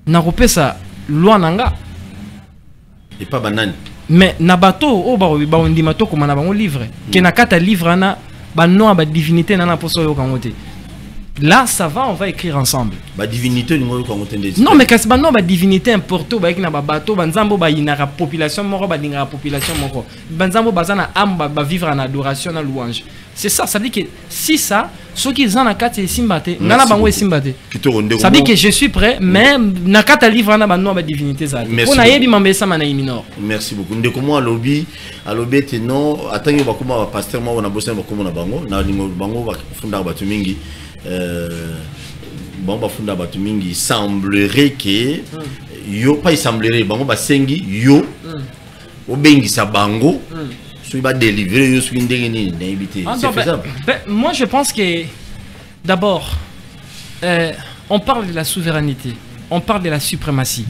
na repé ça loi nanga. Et pas banane. Mais na bateau o ba on dit mato comme na ba livre. Que na kata livre na ba non ba divinité na poso yo kangote. Là, ça va, on va écrire ensemble. Ba divinité, non, mais quand ba divinité importe, ba na ba bateau, ba nzambo ba inara population moko, ba dinga population moko. Ba nzambo bazana am ba vivre en adoration, en louange. C'est ça, ça veut dire que si ça, ceux qui sont na kati simbate, ngana bango simbate. Ça veut dire que je suis prêt, mais na kata livre na ba non ba divinité ça. On a yebi mambesa mana minor. Merci beaucoup. Ndeko mo alobi te non, atangi ba kuma pasteur mo na bossa ba kuma na bango, na lingo bango ba funda ba tumingi. Bon bah funda batu mingi il semblerait que yo pas il semblerait bango ba sengi yo au bengi sa bango so il va délivrer yo sur une ndenge na éviter c'est faisable. Moi je pense que d'abord on parle de la souveraineté, on parle de la suprématie.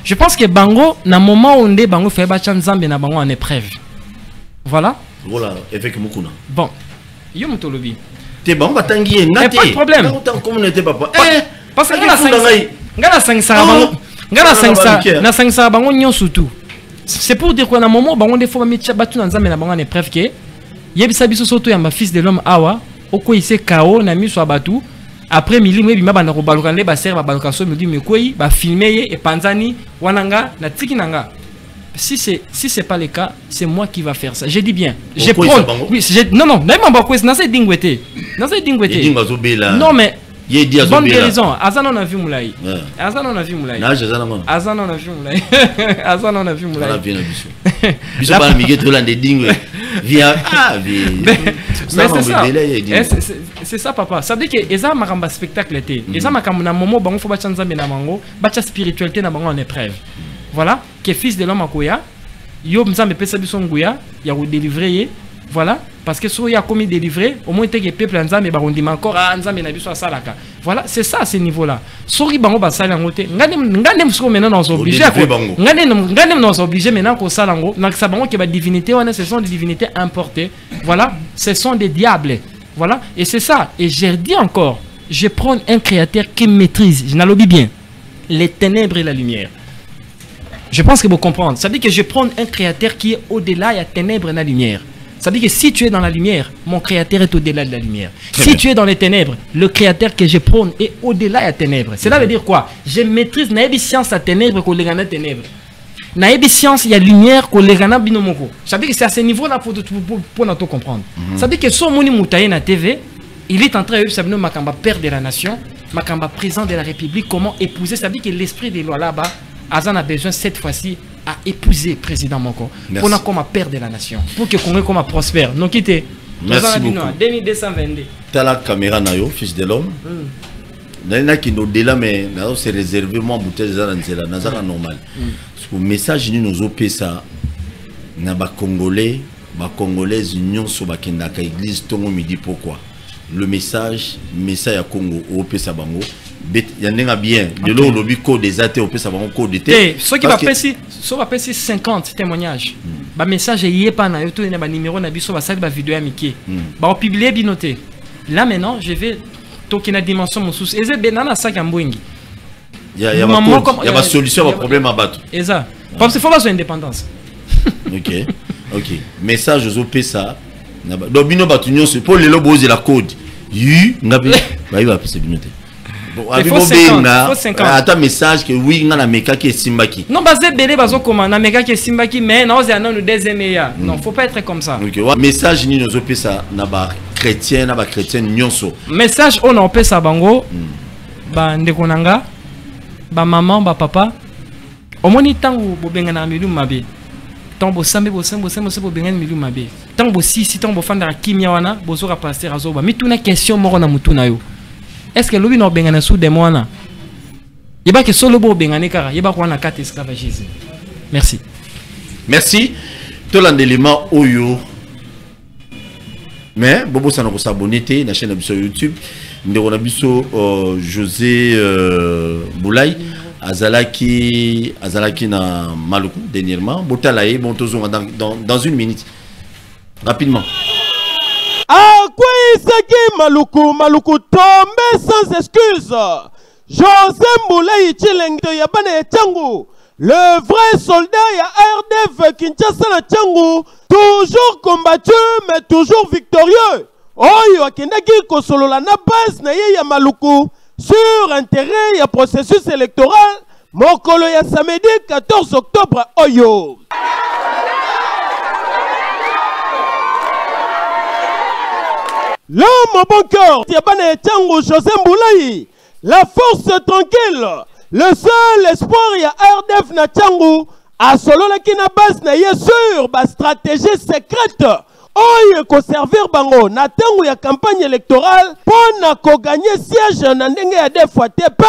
Je pense que bango na moment où on est bango fait ba nzambe na bango en épreuve. Voilà effectivement. Bon yo mutolobi bon, pas de problème. Parce que c'est pour dire qu'à un moment, on des fois battu dans un moment en épreuve que Yebisabiso Soto yamba fils de l'homme awa, oko ise kao na mi so abatu. Après mili mwe bima bana robaluka le ba ser ba baluka so me dit me koi ba filmer et panzani wananga na tiki nanga. Si c'est pas le cas, c'est moi qui va faire ça. Je dis bien. Je prends. Oui, non, même en bas, c'est dingwete. Non, mais. Bonne guérison. Azan on a vu Moulay. Azan on a vu Moulay. Azan on a vu Moulay. Azan on a vu Moulay. Mais c'est ça, papa. Ça veut dire que Eza Maramba spectacle était. Eza Makamuna Momo, Bango Fobachanza Benamango, Bacha spiritualité na Bango en épreuve. Voilà, que fils de l'homme à Koya, yo mzambe pesa biso nguya, ya ko délivrer, voilà, parce que so ya commis délivrer, au moins que peuple nzambe ba rondima encore nzambe na biso asalaka. Voilà, c'est ça à ce niveau-là. Sori bango ba sala ngote, ngane msko maintenant on s'oblige à ngane on s'oblige maintenant ko sala ngo, na sa bango que ba divinité on ce sont des divinités importées. Voilà, ce sont des diables. Voilà, et c'est ça, et j'ai dit encore, je prends un créateur qui maîtrise, je n'allobi bien, les ténèbres et la lumière. Je pense que vous comprenez. Ça veut dire que je prends un créateur qui est au-delà, il y a ténèbres et la lumière. Ça veut dire que si tu es dans la lumière, mon créateur est au-delà de la lumière. Si tu es dans les ténèbres, le créateur que je prends est au-delà, il y a ténèbres. Cela veut dire quoi? Je maîtrise la science à ténèbres que les gana ténèbres. Na science, il y a lumière que les gana binomoko. Ça veut dire que c'est à ce niveau-là pour tout comprendre. Ça veut dire que son moni moutaye na TV, il est en train de savoir Makamba père de la nation, Makamba président de la République, comment épouser. Ça veut dire que l'esprit des lois là-bas, Azan a besoin cette fois-ci à épouser le président Moko pour qu'on comme père de la nation, pour que Congo comme prospère. Donc quittez. Merci beaucoup. 2222. T'as la caméra nayo, fils de l'homme. N'a qui nous déla mais c'est réservé moi bouteille zaranzela, nazara normal. Parce que le message nous opé ça na ba congolais, ba congolaise union sur ba kendaka église tongo midi pourquoi. Le message à Congo opé ça bango. Il y a bien de l'eau lobby code des athées au ça va code de thé ceux qui va passer 50 témoignages ba message est pas na numéro na biso ba vidéo amiki ba publier binoté là maintenant je vais toki na dimension mosusu eze benana saka mbwengi il y a ma solution au problème à battre eza parce qu'il faut pas son indépendance. OK message aux OPSA dobino batunyo c'est pour les lobos et la code yu ngabe ba iba pese binote attends message que oui ngana meka ki simbaki non bazé belé bazo koma na meka ki simbaki mais na oza na no deuxième ya non faut pas être comme ça. OK message ni nos OPSA na ba chrétien na ba chrétienne nyonso message on OPSA bango ba ndeko nanga ba maman ba papa omoni tango bobenga na milu mabe tant bo sambe bo benga milu mabe tant bo sisi tant bo fanda kimia wana bozo ka pasteur azoba mituna question moko na mutuna yo est-ce que lobi no benga na sous de moana yeba ke solo bo benga ne kara yeba ko na carte esclavagisme. Merci to l'endelement oyo mais bobo ça na s'abonner te na chaîne sur YouTube ndeko na biso José Boulay Azalaki na Maluku dernièrement botalaye bon tozonga dans une minute rapidement. Akwisaki Maluku tombé sans excuse. José Boulay Chilengto Yabane Tchangu, le vrai soldat ya RDF Kinshasa na Tchangu, toujours combattu mais toujours victorieux. Oyo akendaki kosolola na base na ye ya Maluku sur intérêt ya processus électoral mokolo ya samedi 14 octobre oyo. L'homme au bon cœur, Tiabane Tchangu José Boulay, la force tranquille, le seul espoir ya RDF na Tchangu, a solo la kina base na ye sur ba stratégie secrète. Oye ko servir bango na tango ya campagne électorale pour na ko gagner siège na ndenge ya deux fois TP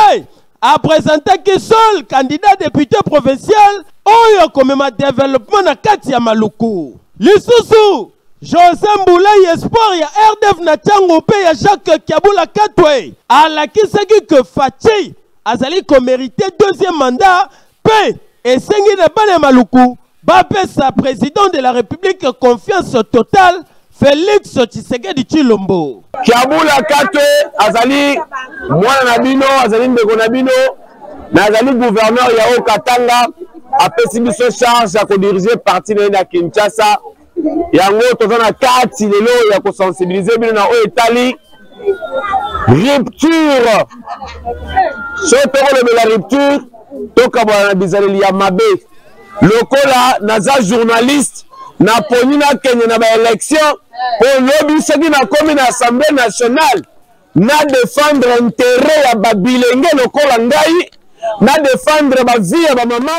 a présenté qui seul candidat député provincial oye ko mema développement na kati ya Maluku. Lisusu José Boulay espoir ya RDF na tango pe ya Jacques Kabula Katwe a la kisaki que Fachi azali ko mériter deuxième mandat pe et sengi na bana Maluku. Bapesa président de la République confiance totale Félix Tshisekedi Tshilombo. Kabula Katwe azali mwana na bino azali ndeko na bino na azali gouverneur ya Katanga apesi biso charge ya kodiriger parti na Kinshasa yango tozana kati lelo ya ko sensibiliser bino na etali rupture soto le la rupture toka bwana bizaleli ya mabe. Lokola naza journaliste na poni na Kenya na ba élection pour lobi seki na komi na Assemblée nationale na défendre intérêt ya babilenge lokola ngai na défendre ba vie ya ba maman.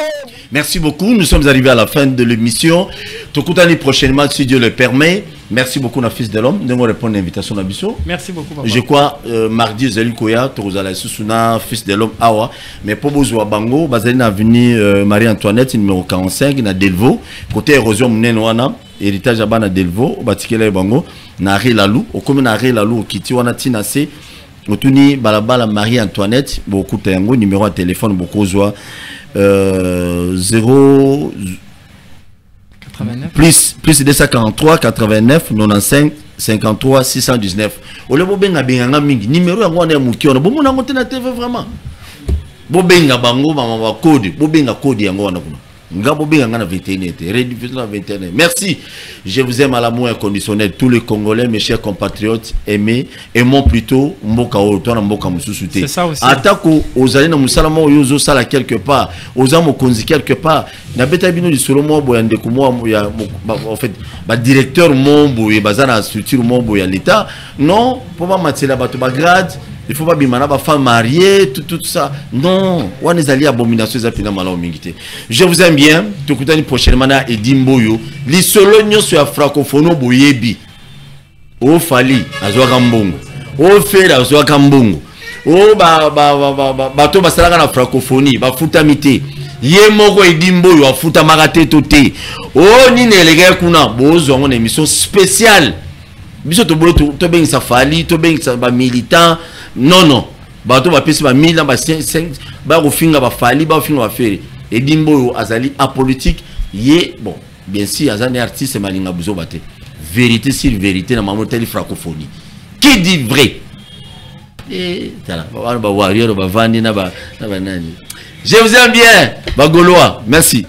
Merci beaucoup, nous sommes arrivés à la fin de l'émission. Tokutani prochainement si Dieu le permet. Merci beaucoup na fils de l'homme de me répondre à l'invitation d'Abisso. Merci beaucoup papa. Je crois mardi Zeli Koya Torozala Susuna fils de l'homme Awa mais pour Bozo Bango bazali na avenue Marie-Antoinette numéro 45 na Delvaux côté érosion Mnenwana héritage abana Delvaux batikela Bango na Relalou au commune na Relalou kiti wana tina se otuni balabala Marie-Antoinette beaucoup tango numéro de téléphone beaucoup zoa 0 plus 243 89 95 53 619 ole bobenga benga mingi numéro yango na mukiona bomona ngo tena TV vraiment bobenga bango mama ba code bobenga code yango wana kuna ngabo benga na 21 rediffusion 21. Merci, je vous aime à l'amour inconditionnel tous les Congolais, mes chers compatriotes, aimons plutôt mboka oto na mboka mususute. C'est ça aussi. Atako ozali na musalama yozo sala quelque part, ozamo konzi quelque part. Na beta bino di solo mo boya ndeko mo ya en fait ba directeur mombo et bazana structure mombo ya l'état. Non, pour pas matela bato ba grade. Il faut pas bimana ba femme mariée tout ça. Non, on est allé abomination za pina mala omingité. Je vous aime bien. Tokutani prochainement na Edimboyo. Li solo nyoso ya francophono boyebi. O fali azwa kambongo. O fera azwa kambongo. O bato basalaka na francophonie ba futamité. Ye moko Edimboyo afuta magate toté. O ni nelega kuna bozo ngone émission spéciale. Biso to bolo to bengi safali to bengi ba militant. Non bato ba pesi ba 1000 ba 5 ba kofinga ba fali ba kofinga ba fere Edimboyo azali apolitique ye bon bien sûr azali artiste malinga buzo bate vérité sur vérité na mamotel francophonie qui dit vrai Je vous aime bien, Bagolois. Merci.